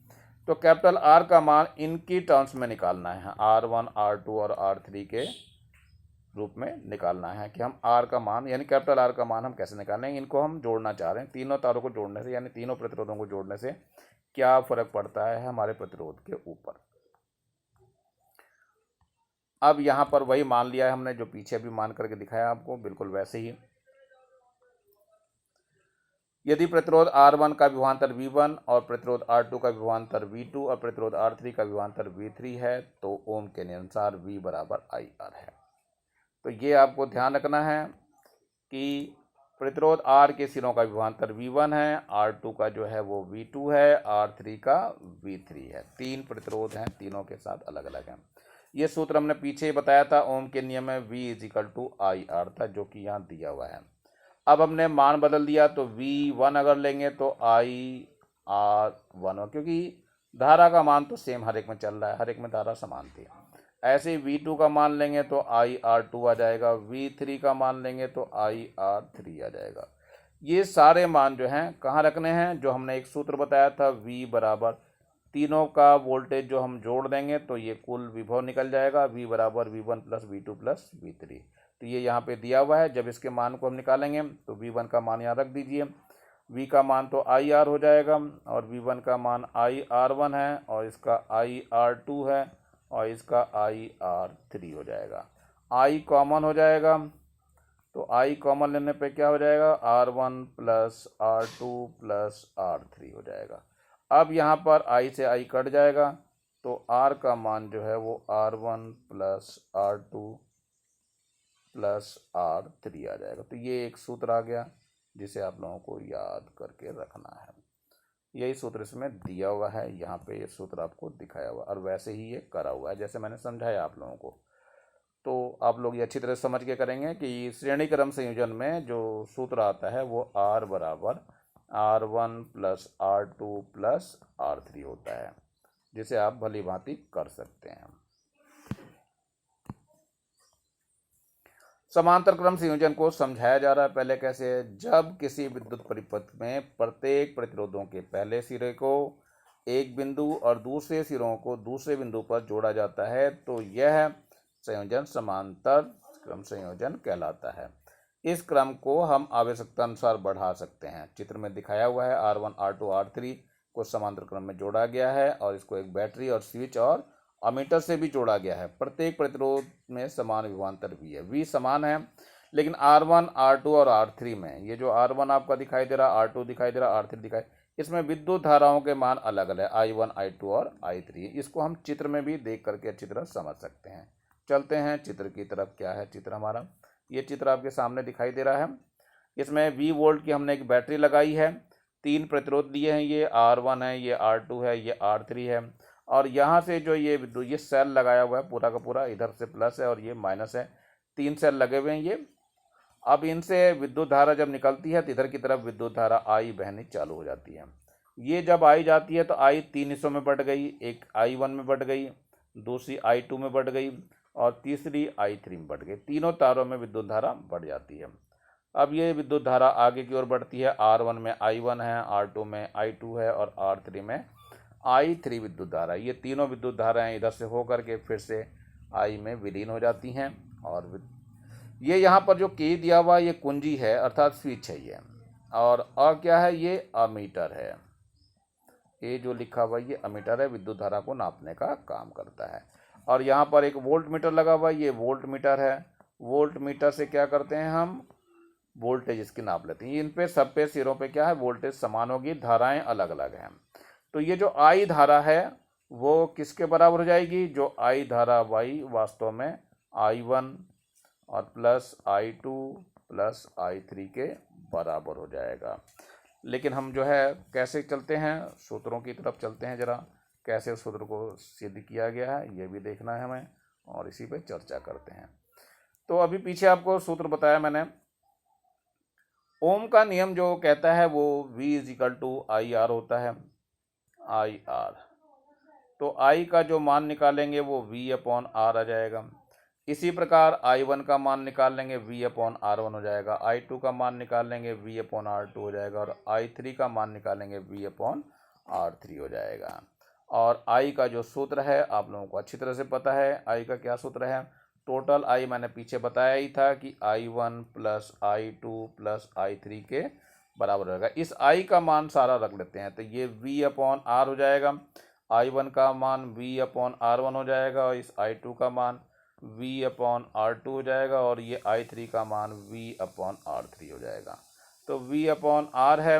तो कैपिटल R का मान इनकी टर्म्स में निकालना है, R1, R2 और R3 के रूप में निकालना है कि हम R का मान यानी कैपिटल R का मान हम कैसे निकालेंगे। इनको हम जोड़ना चाह रहे हैं, तीनों तारों को जोड़ने से यानी तीनों प्रतिरोधों को जोड़ने से क्या फर्क पड़ता है हमारे प्रतिरोध के ऊपर। अब यहाँ पर वही मान लिया है हमने जो पीछे भी मान करके दिखाया आपको, बिल्कुल वैसे ही। यदि प्रतिरोध R1 का विभवांतर V1 और प्रतिरोध R2 का विभवांतर V2 और प्रतिरोध R3 का विभवांतर V3 है तो ओम के अनुसार V बराबर IR है। तो ये आपको ध्यान रखना है कि प्रतिरोध R के सिरों का विभवांतर V1 है, R2 का जो है वो V2 है, R3 का V3 है। 3 प्रतिरोध हैं, तीनों के साथ अलग अलग हैं। ये सूत्र हमने पीछे ही बताया था, ओम के नियम में V = IR था, जो कि यहाँ दिया हुआ है। अब हमने मान बदल दिया तो V1 अगर लेंगे तो IR1, क्योंकि धारा का मान तो सेम हर एक में चल रहा है, हर एक में धारा समान थी। ऐसे ही V2 का मान लेंगे तो IR2 आ जाएगा, V3 का मान लेंगे तो IR3 आ जाएगा। ये सारे मान जो हैं कहाँ रखने हैं, जो हमने एक सूत्र बताया था V बराबर तीनों का वोल्टेज जो हम जोड़ देंगे तो ये कुल विभव निकल जाएगा, V बराबर V1 + V2 + V3। तो ये यहाँ पे दिया हुआ है। जब इसके मान को हम निकालेंगे तो V1 का मान यहाँ रख दीजिए, V का मान तो IR हो जाएगा, और V1 का मान IR1 है, और इसका IR2 है, और इसका IR3 हो जाएगा। I कॉमन हो जाएगा, तो I कॉमन लेने पे क्या हो जाएगा, R1 + R2 + R3 हो जाएगा। अब यहाँ पर I से I कट जाएगा तो R का मान जो है वो R1 + R2 + R3 आ जाएगा। तो ये एक सूत्र आ गया जिसे आप लोगों को याद करके रखना है। यही सूत्र इसमें दिया हुआ है, यहाँ पे ये सूत्र आपको दिखाया हुआ और वैसे ही ये करा हुआ है जैसे मैंने समझाया आप लोगों को। तो आप लोग ये अच्छी तरह समझ के करेंगे कि श्रेणी क्रम संयोजन में जो सूत्र आता है वो R बराबर R1 + R2 + R3 होता है, जिसे आप भली भांति कर सकते हैं। समांतर क्रम संयोजन को समझाया जा रहा है पहले कैसे है। जब किसी विद्युत परिपथ में प्रत्येक प्रतिरोधों के पहले सिरे को एक बिंदु और दूसरे सिरों को दूसरे बिंदु पर जोड़ा जाता है तो यह संयोजन समांतर क्रम संयोजन कहलाता है। इस क्रम को हम आवश्यकता अनुसार बढ़ा सकते हैं। चित्र में दिखाया हुआ है R1, R2, R3 को समांतर क्रम में जोड़ा गया है, और इसको एक बैटरी और स्विच और अमीटर से भी जोड़ा गया है। प्रत्येक प्रतिरोध में समान विभवांतर V है, V समान है, लेकिन R1, R2 और R3 में ये जो R1 आपका दिखाई दे रहा, R2 दिखाई दे रहा, R3 दिखाई, इसमें विद्युत धाराओं के मान अलग अलग है, I1, I2 और I3। इसको हम चित्र में भी देख करके अच्छी तरह समझ सकते हैं। चलते हैं चित्र की तरफ। क्या है चित्र हमारा, ये चित्र आपके सामने दिखाई दे रहा है। इसमें V वोल्ट की हमने एक बैटरी लगाई है, 3 प्रतिरोध दिए हैं, ये R1 है, ये R2 है, ये R3 है, और यहाँ से जो ये विद्युत ये सेल लगाया हुआ है पूरा का पूरा, इधर से प्लस है और ये माइनस है, 3 सेल लगे हुए हैं ये। अब इनसे विद्युत धारा जब निकलती है तो इधर की तरफ विद्युत धारा I बहनी चालू हो जाती है। ये जब I जाती है तो I 3 हिस्सों में बट गई, एक I1 में बट गई, दूसरी I2 में बट गई, और तीसरी I3 में बढ़ गई। तीनों तारों में विद्युत धारा बढ़ जाती है। अब ये विद्युत धारा आगे की ओर बढ़ती है, R1 में I1 है, R2 में I2 है, और R3 में I3 विद्युत धारा, ये तीनों विद्युत धाराएं इधर से होकर के फिर से I में विलीन हो जाती हैं। और ये यहाँ पर जो K दिया हुआ ये कुंजी है अर्थात स्विच है ये, और क्या है, ये अमीटर है। ये जो लिखा हुआ ये अमीटर है, विद्युत धारा को नापने का काम करता है। और यहाँ पर एक वोल्ट मीटर लगा हुआ है, ये वोल्ट मीटर है। वोल्ट मीटर से क्या करते हैं, हम वोल्टेज इसकी नाप लेते हैं। इन पे सब पे सिरों पे क्या है, वोल्टेज समान होगी, धाराएं अलग अलग हैं। तो ये जो I धारा है वो किसके बराबर हो जाएगी, जो I धारा Y वास्तव में I1 और प्लस I2 प्लस I3 के बराबर हो जाएगा। लेकिन हम जो है कैसे चलते हैं, सूत्रों की तरफ चलते हैं, जरा कैसे उस सूत्र को सिद्ध किया गया है ये भी देखना है हमें, और इसी पे चर्चा करते हैं। तो अभी पीछे आपको सूत्र बताया मैंने। ओम का नियम जो कहता है वो V = IR होता है, IR। तो I का जो मान निकालेंगे वो V/R आ जाएगा। इसी प्रकार I1 का मान निकाल लेंगे, V/R1 हो जाएगा। I2 का मान निकाल लेंगे, V/R2 हो जाएगा। और I3 का मान निकालेंगे, V/R3 हो जाएगा। और I का जो सूत्र है आप लोगों को अच्छी तरह से पता है। I का क्या सूत्र है, टोटल I मैंने पीछे बताया ही था कि I1 plus I2 plus I3 के बराबर होगा। इस I का मान सारा रख लेते हैं, तो ये V/R हो जाएगा। I1 का मान V/R1 हो जाएगा, और इस I2 का मान V/R2 हो जाएगा, और ये I3 का मान V/R3 हो जाएगा। तो V/R है,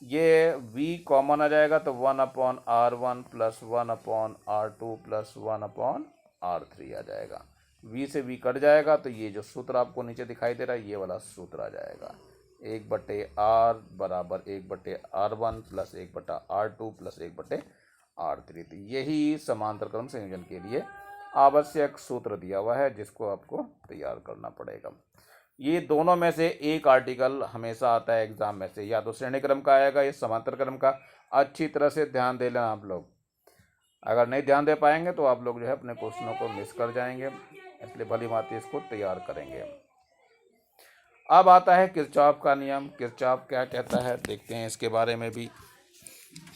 ये V कॉमन आ जाएगा, तो 1/R1 plus 1/R2 plus 1/R3 आ जाएगा। V से V कट जाएगा, तो ये जो सूत्र आपको नीचे दिखाई दे रहा है ये वाला सूत्र आ जाएगा, 1/R बराबर 1/R1 plus 1/R2 plus 1/R3। तो यही समांतर क्रम संयोजन के लिए आवश्यक सूत्र दिया हुआ है, जिसको आपको तैयार करना पड़ेगा। ये दोनों में से एक आर्टिकल हमेशा आता है एग्जाम में से, या तो श्रेणी क्रम का आएगा या समांतर क्रम का। अच्छी तरह से ध्यान दे लेना आप लोग, अगर नहीं ध्यान दे पाएंगे तो आप लोग जो है अपने क्वेश्चनों को मिस कर जाएंगे, इसलिए भली भांति इसको तैयार करेंगे। अब आता है किरचॉफ का नियम। किरचॉफ क्या कहता है देखते हैं इसके बारे में भी।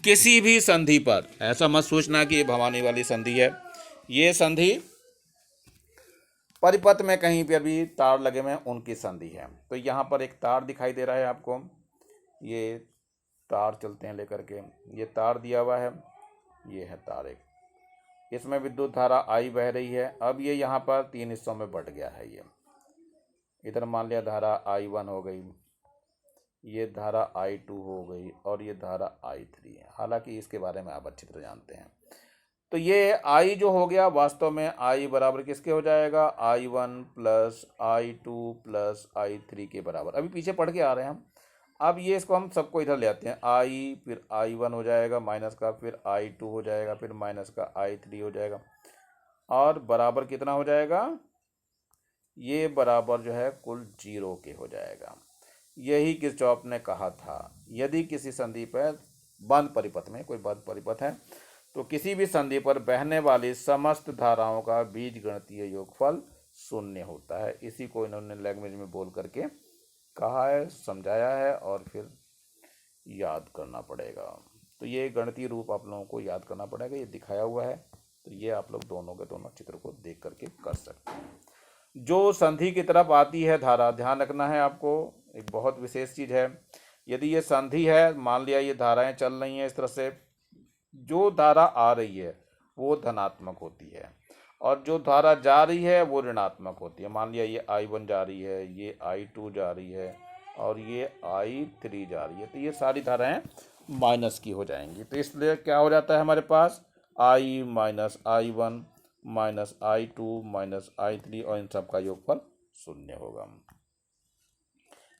किसी भी संधि पर, ऐसा मत सोचना कि ये भवानी वाली संधि है, ये संधि परिपथ में कहीं पर भी तार लगे हुए हैं उनकी संधि है। तो यहाँ पर एक तार दिखाई दे रहा है आपको, ये तार चलते हैं लेकर के, ये तार दिया हुआ है, ये है तार एक, इसमें विद्युत धारा I बह रही है। अब ये यहाँ पर 3 हिस्सों में बट गया है। ये इधर मान लिया धारा I1 हो गई, ये धारा I2 हो गई, और ये धारा I3 है। हालांकि इसके बारे में आप अच्छी तरह जानते हैं। तो ये I जो हो गया वास्तव में I बराबर किसके हो जाएगा, I1 plus I2 plus I3 के बराबर। अभी पीछे पढ़ के आ रहे हैं हम। अब ये इसको हम सबको इधर ले आते हैं, I फिर I1 हो जाएगा माइनस का, फिर I2 हो जाएगा, फिर माइनस का I3 हो जाएगा, और बराबर कितना हो जाएगा, ये बराबर जो है कुल 0 के हो जाएगा। यही किरचॉफ ने कहा था, यदि किसी संधि पर बंद परिपथ में, कोई बंद परिपथ है, तो किसी भी संधि पर बहने वाली समस्त धाराओं का बीजगणितीय योगफल 0 होता है। इसी को इन्होंने लैंग्वेज में बोल करके कहा है, समझाया है, और फिर याद करना पड़ेगा। तो ये गणितीय रूप आप लोगों को याद करना पड़ेगा, ये दिखाया हुआ है। तो ये आप लोग दोनों के दोनों चित्र को देख करके कर सकते हैं। जो संधि की तरफ आती है धारा, ध्यान रखना है आपको, एक बहुत विशेष चीज़ है। यदि ये संधि है, मान लिया ये धाराएं चल रही हैं इस तरह से, जो धारा आ रही है वो धनात्मक होती है, और जो धारा जा रही है वो ऋणात्मक होती है। मान लिया ये I1 जा रही है, ये I2 जा रही है, और ये I3 जा रही है, तो ये सारी धाराएं माइनस की हो जाएंगी। तो इसलिए क्या हो जाता है हमारे पास, I minus I1 minus I2 minus I3, और इन सब का योगफल 0 होगा।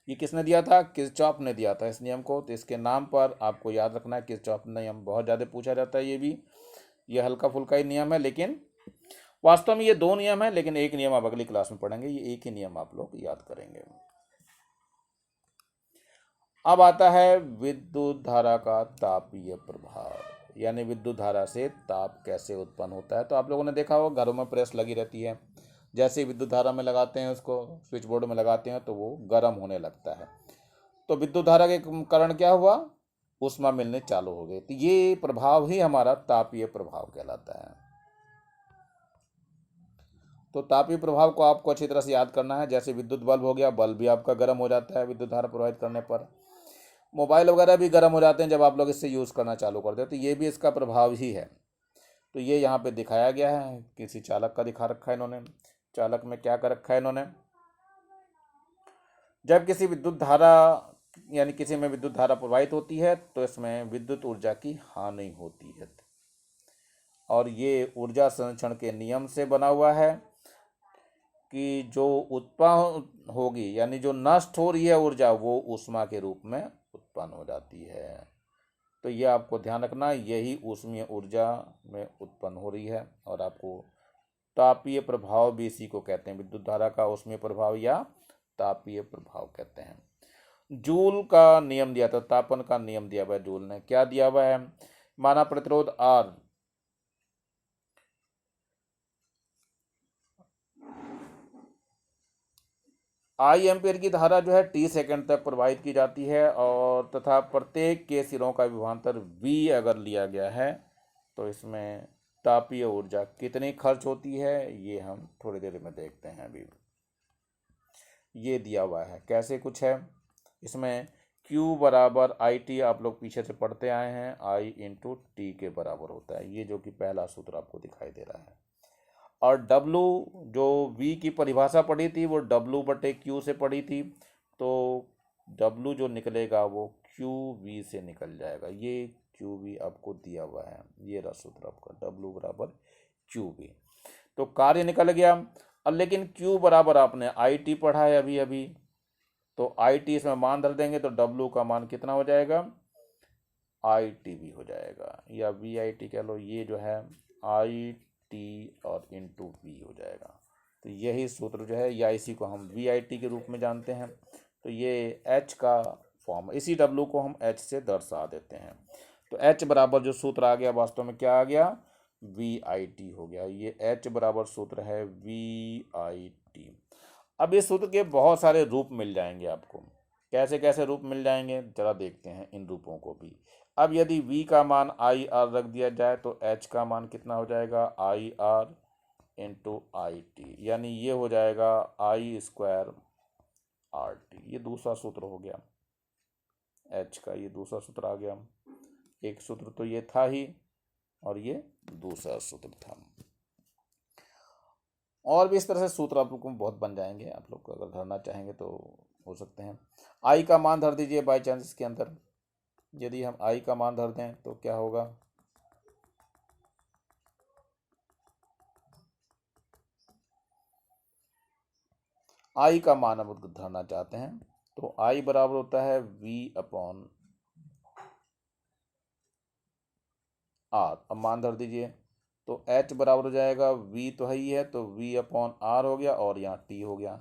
ये किसने दिया था, किरचॉफ ने दिया था इस नियम को। तो इसके नाम पर आपको याद रखना है किरचॉफ नियम, बहुत ज़्यादा पूछा जाता है। ये हल्का फुल्का ही नियम है, लेकिन वास्तव में ये 2 नियम है, लेकिन एक नियम आप अगली क्लास में पढ़ेंगे, ये एक ही नियम आप लोग याद करेंगे। अब आता है विद्युत धारा का तापीय प्रभाव, यानी विद्युत धारा से ताप कैसे उत्पन्न होता है। तो आप लोगों ने देखा होगा घरों में प्रेस लगी रहती है, जैसे ही विद्युत धारा में लगाते हैं, उसको स्विच बोर्ड में लगाते हैं, तो वो गर्म होने लगता है। तो विद्युत धारा के कारण क्या हुआ, ऊष्मा मिलने चालू हो गई। तो ये प्रभाव ही हमारा तापीय प्रभाव कहलाता है। तो तापीय प्रभाव को आपको अच्छी तरह से याद करना है। जैसे विद्युत बल्ब हो गया, बल्ब भी आपका गर्म हो जाता है विद्युत धारा प्रवाहित करने पर। मोबाइल वगैरह भी गर्म हो जाते हैं जब आप लोग इससे यूज़ करना चालू करते हैं। तो ये भी इसका प्रभाव ही है। तो ये यहाँ पे दिखाया गया है, किसी चालक का दिखा रखा है इन्होंने। चालक में क्या कर रखा है इन्होंने, जब किसी विद्युत धारा यानी किसी में विद्युत धारा प्रवाहित होती है तो इसमें विद्युत ऊर्जा की हानि होती है। और ये ऊर्जा संरक्षण के नियम से बना हुआ है कि जो उत्पन्न होगी यानी जो नष्ट हो रही है ऊर्जा, वो ऊष्मा के रूप में उत्पन्न हो जाती है। तो ये आपको ध्यान रखना, यही ऊष्मीय ऊर्जा में उत्पन्न हो रही है। और आपको तापीय प्रभाव भी इसी को कहते हैं, विद्युत धारा का ऊष्मीय प्रभाव या तापीय प्रभाव कहते हैं। जूल का नियम दिया था, तापन का नियम दिया हुआ है जूल ने। क्या दिया हुआ है, माना प्रतिरोध आर आई एम्पियर की धारा जो है टी सेकंड तक प्रवाहित की जाती है, और तथा प्रत्येक के सिरों का विभवांतर V अगर लिया गया है तो इसमें तापीय ऊर्जा कितनी खर्च होती है ये हम थोड़ी देर में देखते हैं। अभी ये दिया हुआ है, कैसे कुछ है इसमें, Q बराबर आई टी, आप लोग पीछे से पढ़ते आए हैं, I इंटू टी के बराबर होता है। ये जो कि पहला सूत्र आपको दिखाई दे रहा है। और W जो V की परिभाषा पढ़ी थी वो W बटे Q से पढ़ी थी, तो W जो निकलेगा वो QV से निकल जाएगा। ये QV आपको दिया हुआ है, ये रहा सूत्र आपका, W बराबर QV। तो कार्य निकल गया। अब लेकिन Q बराबर आपने IT पढ़ा है अभी अभी, तो IT इसमें मान धर देंगे तो W का मान कितना हो जाएगा, ITV हो जाएगा, या VIT कह लो। ये जो है IT और इंटू V हो जाएगा। तो यही सूत्र जो है, या इसी को हम VIT के रूप में जानते हैं। तो ये H का फॉर्म, इसी W को हम H से दर्शा देते हैं। तो H बराबर जो सूत्र आ गया वास्तव में क्या आ गया, VIT हो गया। ये H बराबर सूत्र है VIT। अब इस सूत्र के बहुत सारे रूप मिल जाएंगे आपको। कैसे कैसे रूप मिल जाएंगे जरा देखते हैं इन रूपों को भी। अब यदि V का मान IR रख दिया जाए तो H का मान कितना हो जाएगा, IR इंटू IT, यानी ये हो जाएगा I स्क्वायर RT। ये दूसरा सूत्र हो गया H का, ये दूसरा सूत्र आ गया। एक सूत्र तो ये था ही, और ये दूसरा सूत्र था। और भी इस तरह से सूत्र आप लोग को बहुत बन जाएंगे, आप लोग अगर धरना चाहेंगे तो हो सकते हैं। I का मान धर दीजिए बाई चांस इसके अंदर, यदि हम I का मान धर दें तो क्या होगा, I का मान अब धरना चाहते हैं तो I बराबर होता है V अपॉन R। अब मान धर दीजिए तो H बराबर हो जाएगा, V तो है ही है तो V अपॉन R हो गया, और यहाँ T हो गया।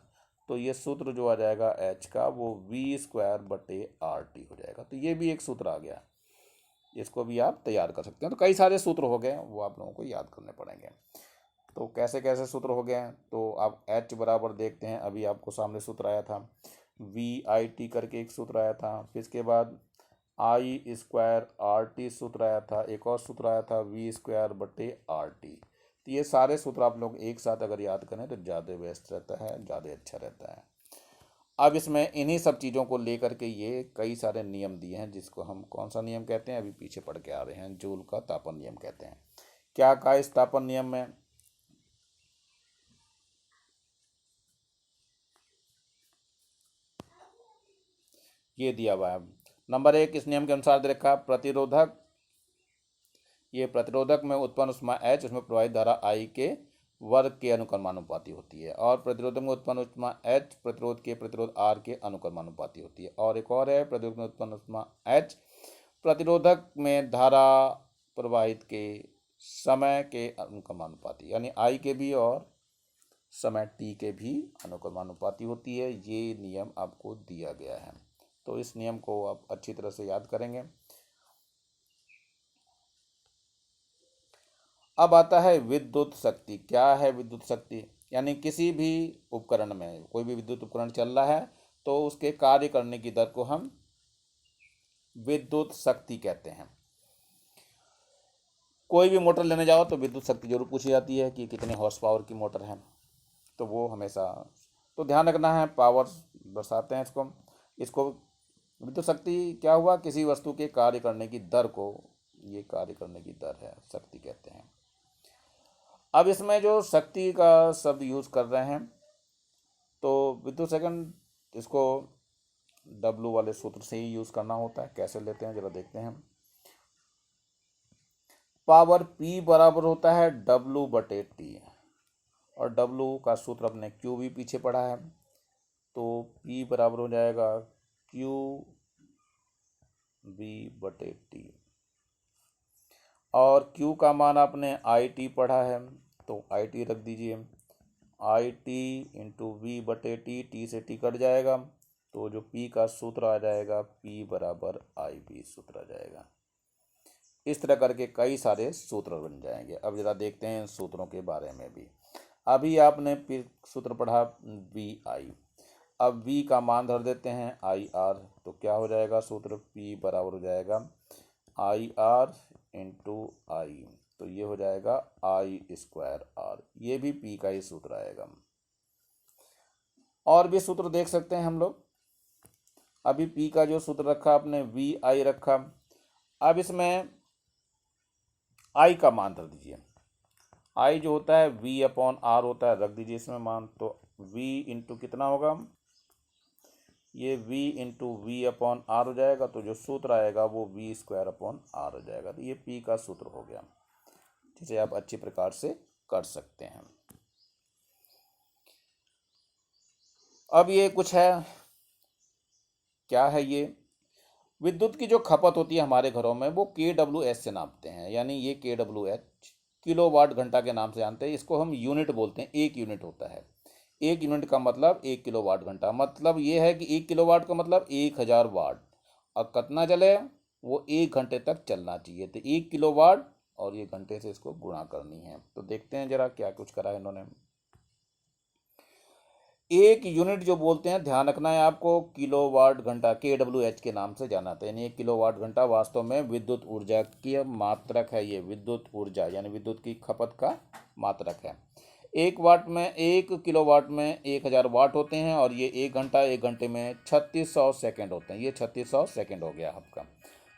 तो ये सूत्र जो आ जाएगा H का वो V स्क्वायर बटे RT हो जाएगा। तो ये भी एक सूत्र आ गया, इसको भी आप तैयार कर सकते हैं। तो कई सारे सूत्र हो गए, वो आप लोगों को याद करने पड़ेंगे। तो कैसे कैसे सूत्र हो गए हैं, तो आप H बराबर देखते हैं, अभी आपको सामने सूत्र आया था VIT करके एक सूत्र आया था, फिर इसके बाद I स्क्वायर RT सूत्र आया था, एक और सूत्र आया था V स्क्वायर बटे RT। तो ये सारे सूत्र आप लोग एक साथ अगर याद करें तो ज़्यादा बेस्ट रहता है, ज़्यादा अच्छा रहता है। अब इसमें इन्हीं सब चीज़ों को लेकर के ये कई सारे नियम दिए हैं, जिसको हम कौन सा नियम कहते हैं अभी पीछे पढ़ के आ रहे हैं, जूल का तापन नियम कहते हैं। क्या कहा इस तापन नियम में, ये दिया हुआ है। नंबर 1 इस नियम के अनुसार दे रखा है, प्रतिरोधक, ये प्रतिरोधक में उत्पन्न ऊष्मा H उसमें प्रवाहित धारा I के वर्ग के अनुक्रमानुपाती होती है, और प्रतिरोधक में उत्पन्न ऊष्मा H प्रतिरोध के प्रतिरोध R के अनुक्रमानुपाती होती है। और एक और है, प्रतिरोधक में उत्पन्न ऊष्मा H प्रतिरोधक में धारा प्रवाहित के समय के अनुक्रमानुपाती, यानी I के भी और समय T के भी अनुक्रमानुपाती होती है। ये नियम आपको दिया गया है, तो इस नियम को आप अच्छी तरह से याद करेंगे। अब आता है विद्युत शक्ति। क्या है विद्युत शक्ति, यानी किसी भी उपकरण में, कोई भी विद्युत उपकरण चल रहा है तो उसके कार्य करने की दर को हम विद्युत शक्ति कहते हैं। कोई भी मोटर लेने जाओ तो विद्युत शक्ति जरूर पूछी जाती है कि कितने हॉर्स पावर की मोटर है, तो वो हमेशा तो ध्यान रखना है। पावर दर्शाते हैं इसको विद्युत शक्ति क्या हुआ, किसी वस्तु के कार्य करने की दर को, ये कार्य करने की दर है, शक्ति कहते हैं। अब इसमें जो शक्ति का शब्द यूज कर रहे हैं तो विद्युत सेकंड इसको W वाले सूत्र से ही यूज करना होता है। कैसे लेते हैं जरा देखते हैं। पावर P बराबर होता है W/T, और W का सूत्र अपने Q भी पीछे पढ़ा है, तो P बराबर हो जाएगा QV/T, और Q का मान आपने IT पढ़ा है, तो IT रख दीजिए। IT इंटू V/T, T से T कट जाएगा, तो जो P का सूत्र आ जाएगा P बराबर IB सूत्र आ जाएगा। इस तरह करके कई सारे सूत्र बन जाएंगे। अब जरा देखते हैं सूत्रों के बारे में भी। अभी आपने फिर सूत्र पढ़ा VI, अब V का मान धर देते हैं IR, तो क्या हो जाएगा सूत्र P बराबर हो जाएगा IR इंटू I, तो ये हो जाएगा I²R, ये भी P का ही सूत्र आएगा। और भी सूत्र देख सकते हैं हम लोग। अभी P का जो सूत्र रखा आपने VI रखा, अब इसमें I का मान धर दीजिए। I जो होता है V/R होता है, रख दीजिए इसमें मान, तो V इंटू कितना होगा, ये V इंटू V/R हो जाएगा, तो जो सूत्र आएगा वो V²/R हो जाएगा। तो ये P का सूत्र हो गया, जिसे आप अच्छी प्रकार से कर सकते हैं। अब ये कुछ है, क्या है ये, विद्युत की जो खपत होती है हमारे घरों में वो kWh से नापते हैं, यानी ये kWh किलोवाट घंटा के नाम से जानते हैं। इसको हम यूनिट बोलते हैं, एक यूनिट होता है। एक यूनिट का मतलब 1 किलोवाट घंटा, मतलब ये है कि 1 किलोवाट का मतलब 1000 वाट। अब कितना चले, वो 1 घंटे तक चलना चाहिए, तो 1 किलोवाट और ये घंटे से इसको गुणा करनी है। तो देखते हैं जरा क्या कुछ करा है इन्होंने। एक यूनिट जो बोलते हैं, ध्यान रखना है आपको, किलोवाट घंटा kWh के नाम से जाना था, यानी 1 किलोवाट घंटा वास्तव में विद्युत ऊर्जा की मात्रक है। ये विद्युत ऊर्जा यानी विद्युत की खपत का मात्रक है। 1 किलोवाट में 1000 वाट होते हैं, और ये 1 घंटे में 3600 सेकेंड होते हैं। ये 3600 सेकेंड हो गया आपका,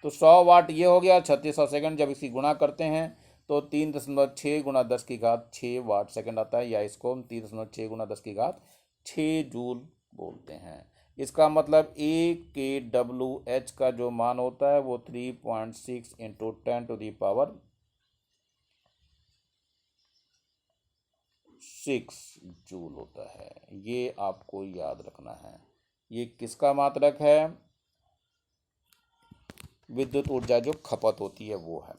तो 100 वाट ये हो गया। 3600 सेकेंड जब इसकी गुणा करते हैं तो 3.6 गुणा 10 की घात 6 वाट सेकेंड आता है, या इसको हम 3.6 गुणा 10 की घात 6 जूल बोलते हैं। इसका मतलब 1 kWh का जो मान होता है वो 3.6 इंटू 10⁶ जूल होता है। ये आपको याद रखना है। ये किसका मात्रक है, विद्युत ऊर्जा जो खपत होती है वो है।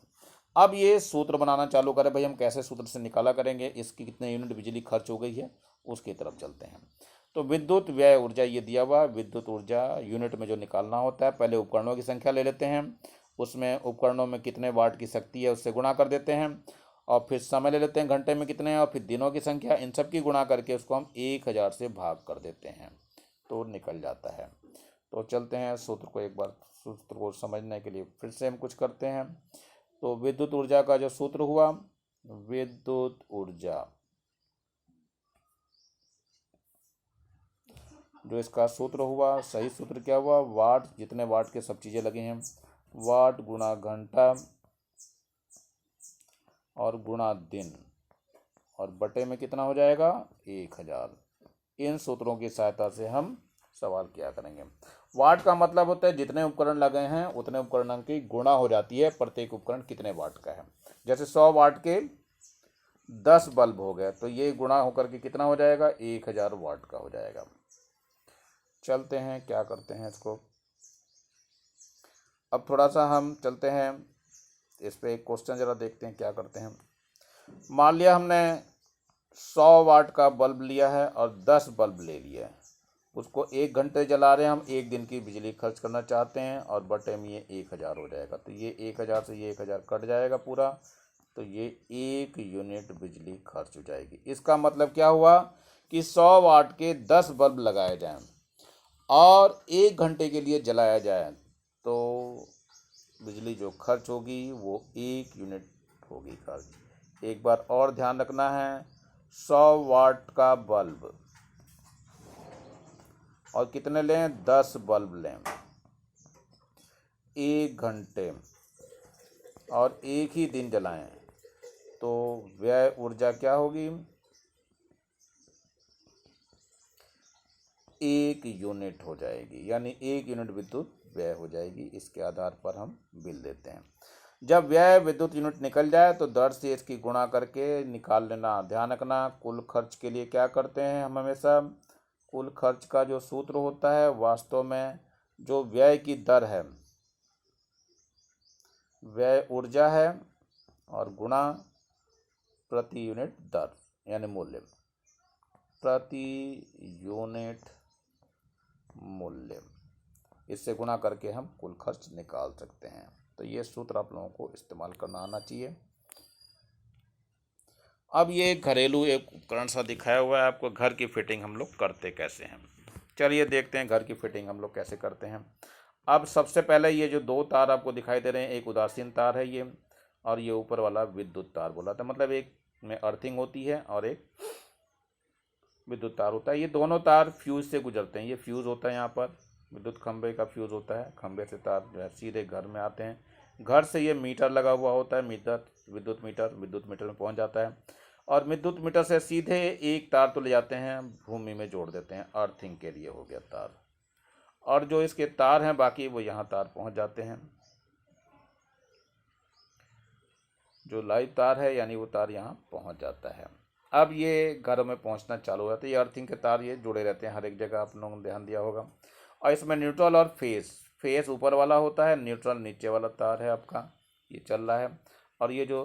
अब ये सूत्र बनाना चालू करें भाई, हम कैसे सूत्र से निकाला करेंगे, इसकी कितने यूनिट बिजली खर्च हो गई है उसकी तरफ चलते हैं। तो विद्युत व्यय ऊर्जा ये दिया हुआ, विद्युत ऊर्जा यूनिट में जो निकालना होता है, पहले उपकरणों की संख्या ले लेते हैं, उसमें उपकरणों में कितने वाट की शक्ति है उससे गुणा कर देते हैं, और फिर समय ले लेते हैं घंटे में कितने हैं, और फिर दिनों की संख्या, इन सब की गुणा करके उसको हम 1000 से भाग कर देते हैं, तो निकल जाता है। तो चलते हैं सूत्र को एक बार, सूत्र को समझने के लिए फिर से हम कुछ करते हैं। तो विद्युत ऊर्जा का जो सूत्र हुआ, विद्युत ऊर्जा जो इसका सूत्र हुआ, सही सूत्र क्या हुआ, वाट, जितने वाट के सब चीज़ें लगी हैं, वाट गुणा घंटा और गुणा दिन, और बटे में कितना हो जाएगा 1000। इन सूत्रों की सहायता से हम सवाल किया करेंगे। वाट का मतलब होता है जितने उपकरण लगे हैं उतने उपकरणों की गुणा हो जाती है, प्रत्येक उपकरण कितने वाट का है। जैसे 100 वाट के 10 बल्ब हो गए, तो ये गुणा होकर के कितना हो जाएगा 1000 वाट का हो जाएगा। चलते हैं क्या करते हैं इसको, अब थोड़ा सा हम चलते हैं इस पे, एक क्वेश्चन जरा देखते हैं क्या करते हैं। मान लिया हमने 100 वाट का बल्ब लिया है और 10 बल्ब ले लिया है, उसको 1 घंटे जला रहे हैं हम, 1 दिन की बिजली खर्च करना चाहते हैं, और बटे में ये 1000 हो जाएगा, तो ये 1000 से ये 1000 कट जाएगा पूरा, तो ये 1 यूनिट बिजली खर्च हो जाएगी। इसका मतलब क्या हुआ कि 100 वाट के 10 बल्ब लगाए जाएं और 1 घंटे के लिए जलाया जाए, तो बिजली जो खर्च होगी वो 1 यूनिट होगी खर्च। एक बार और ध्यान रखना है, 100 वाट का बल्ब और कितने लें, 10 बल्ब लें 1 घंटे और एक ही दिन जलाएं, तो व्यय ऊर्जा क्या होगी, 1 यूनिट हो जाएगी, यानी 1 यूनिट विद्युत व्यय हो जाएगी। इसके आधार पर हम बिल देते हैं। जब व्यय विद्युत यूनिट निकल जाए तो दर से इसकी गुणा करके निकाल लेना। ध्यान रखना, कुल खर्च के लिए क्या करते हैं हम हमेशा, कुल खर्च का जो सूत्र होता है वास्तव में जो व्यय की दर है, व्यय ऊर्जा है और गुणा प्रति यूनिट दर यानी मूल्य, प्रति यूनिट मूल्य, इससे गुणा करके हम कुल खर्च निकाल सकते हैं। तो ये सूत्र आप लोगों को इस्तेमाल करना आना चाहिए। अब ये घरेलू एक उपकरण सा दिखाया हुआ है आपको, घर की फिटिंग हम लोग करते कैसे हैं। चलिए देखते हैं घर की फिटिंग हम लोग कैसे करते हैं। अब सबसे पहले ये जो 2 तार आपको दिखाई दे रहे हैं, एक उदासीन तार है ये, और ये ऊपर वाला विद्युत तार बोला था, मतलब एक में अर्थिंग होती है और एक विद्युत तार होता है। ये दोनों तार फ्यूज से गुजरते हैं। ये फ्यूज होता है यहाँ पर, विद्युत खंभे का फ्यूज होता है, खंभे से तार जो है सीधे घर में आते हैं। घर से ये मीटर लगा हुआ होता है, मीटर विद्युत मीटर में पहुंच जाता है और विद्युत मीटर से सीधे एक तार तो ले जाते हैं, भूमि में जोड़ देते हैं, अर्थिंग के लिए हो गया तार। और जो इसके तार हैं बाकी वो यहाँ तार पहुंच जाते हैं, जो लाइव तार है यानी वो तार यहाँ पहुंच जाता है। अब ये घरों में पहुंचना चालू हो जाता है। ये अर्थिंग के तार ये जुड़े रहते हैं हर एक जगह, आप लोगों ने ध्यान दिया होगा। और इसमें न्यूट्रल और फेस ऊपर वाला होता है, न्यूट्रल नीचे वाला तार है आपका, ये चल रहा है। और ये जो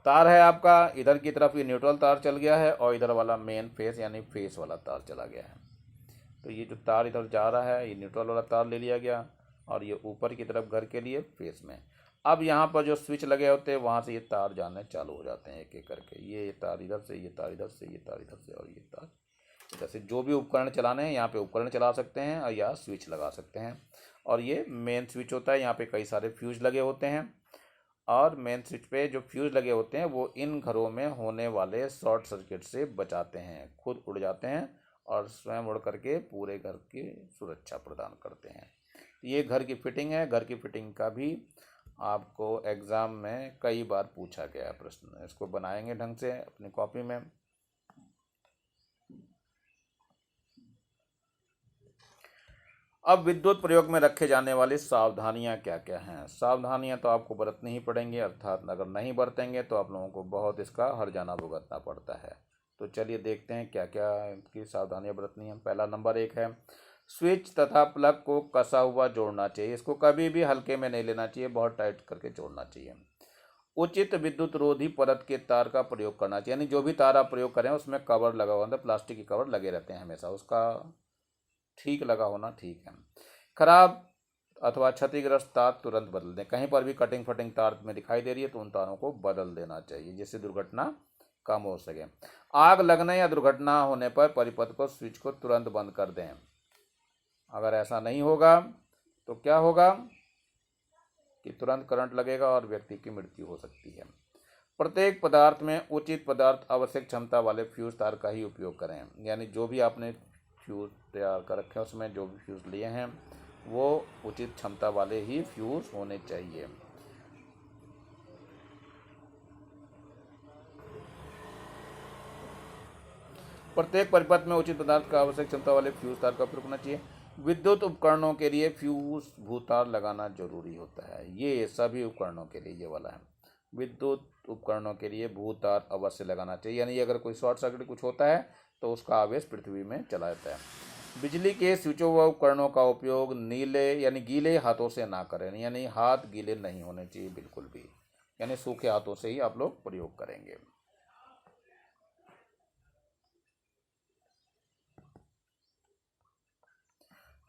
तार है आपका इधर की तरफ, ये न्यूट्रल तार चल गया है और इधर वाला मेन फेस यानी फेस वाला तार चला गया है। तो ये जो तार इधर जा रहा है ये न्यूट्रल वाला तार ले लिया गया और ये ऊपर की तरफ घर के लिए फेस में। अब यहाँ पर जो स्विच लगे होते हैं वहाँ से ये तार जाने चालू हो जाते हैं एक एक करके। ये तार इधर से, ये तार इधर से, ये तार इधर से और ये तार इधर से। जो भी उपकरण चलाने हैं यहाँ पे उपकरण चला सकते हैं और या स्विच लगा सकते हैं। और ये मेन स्विच होता है, यहाँ पे कई सारे फ्यूज लगे होते हैं और मेन स्विच पे जो फ्यूज लगे होते हैं वो इन घरों में होने वाले शॉर्ट सर्किट से बचाते हैं, खुद उड़ जाते हैं और स्वयं उड़ करके पूरे घर की सुरक्षा प्रदान करते हैं। ये घर की फिटिंग है। घर की फिटिंग का भी आपको एग्ज़ाम में कई बार पूछा गया है प्रश्न। इसको बनाएंगे ढंग से अपनी कॉपी में। अब विद्युत प्रयोग में रखे जाने वाली सावधानियां क्या क्या हैं। सावधानियां तो आपको बरतनी ही पड़ेंगी, अर्थात अगर नहीं बरतेंगे तो आप लोगों को बहुत इसका हर्जाना भुगतना पड़ता है। तो चलिए देखते हैं क्या क्या इनकी सावधानियां बरतनी है। पहला नंबर 1 है, स्विच तथा प्लग को कसा हुआ जोड़ना चाहिए। इसको कभी भी हल्के में नहीं लेना चाहिए, बहुत टाइट करके जोड़ना चाहिए। उचित विद्युत रोधी परत के तार का प्रयोग करना चाहिए, यानी जो भी तार आप प्रयोग करें उसमें कवर लगा हुआ, मतलब प्लास्टिक की कवर लगे रहते हैं हमेशा, उसका ठीक लगा होना ठीक है। खराब अथवा क्षतिग्रस्त तार तुरंत बदल दें। कहीं पर भी कटिंग फटिंग तार में दिखाई दे रही है तो उन तारों को बदल देना चाहिए जिससे दुर्घटना कम हो सके। आग लगने या दुर्घटना होने पर परिपथ को स्विच को तुरंत बंद कर दें। अगर ऐसा नहीं होगा तो क्या होगा कि तुरंत करंट लगेगा और व्यक्ति की मृत्यु हो सकती है। प्रत्येक पदार्थ में उचित पदार्थ आवश्यक क्षमता वाले फ्यूज तार का ही उपयोग करें, यानी जो भी आपने फ्यूज तैयार कर रखे हैं उसमें जो भी फ्यूज लिए हैं वो उचित क्षमता वाले ही फ्यूज होने चाहिए। प्रत्येक परिपथ में उचित पदार्थ का आवश्यक क्षमता वाले फ्यूज तार का उपयोग करना चाहिए। विद्युत उपकरणों के लिए फ्यूज भूतार लगाना जरूरी होता है। ये सभी उपकरणों के लिए ये वाला है। विद्युत उपकरणों के लिए भूतार अवश्य लगाना चाहिए, यानी अगर कोई शॉर्ट सर्किट कुछ होता है तो उसका आवेश पृथ्वी में चला जाता है। बिजली के स्विचों व उपकरणों का उपयोग नीले यानी गीले हाथों से ना करें, यानी हाथ गीले नहीं होने चाहिए बिल्कुल भी, यानी सूखे हाथों से ही आप लोग प्रयोग करेंगे।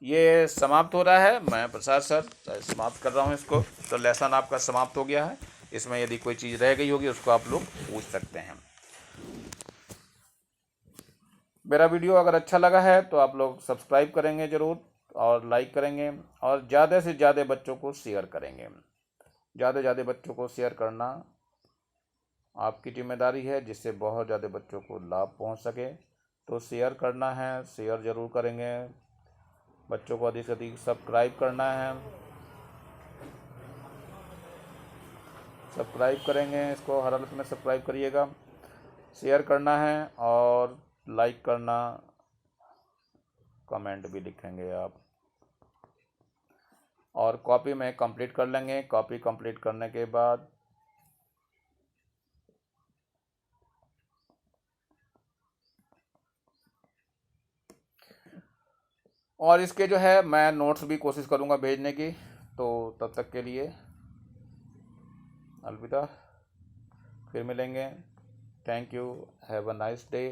ये समाप्त हो रहा है, मैं प्रसाद सर समाप्त कर रहा हूँ इसको। तो लेसन आपका समाप्त हो गया है। इसमें यदि कोई चीज़ रह गई होगी उसको आप लोग पूछ सकते हैं। मेरा वीडियो अगर अच्छा लगा है तो आप लोग सब्सक्राइब करेंगे ज़रूर और लाइक करेंगे और ज़्यादा से ज़्यादा बच्चों को शेयर करेंगे। ज़्यादा से ज़्यादा बच्चों को शेयर करना आपकी जिम्मेदारी है, जिससे बहुत ज़्यादा बच्चों को लाभ पहुंच सके। तो शेयर करना है, शेयर ज़रूर करेंगे। बच्चों को अधिक से अधिक सब्सक्राइब करना है, सब्सक्राइब करेंगे, इसको हर हालत में सब्सक्राइब करिएगा। शेयर करना है और लाइक करना, कमेंट भी लिखेंगे आप। और कॉपी में कंप्लीट कर लेंगे। कॉपी कंप्लीट करने के बाद और इसके जो है मैं नोट्स भी कोशिश करूँगा भेजने की। तो तब तक के लिए अलविदा, फिर मिलेंगे। Thank you, have a nice day.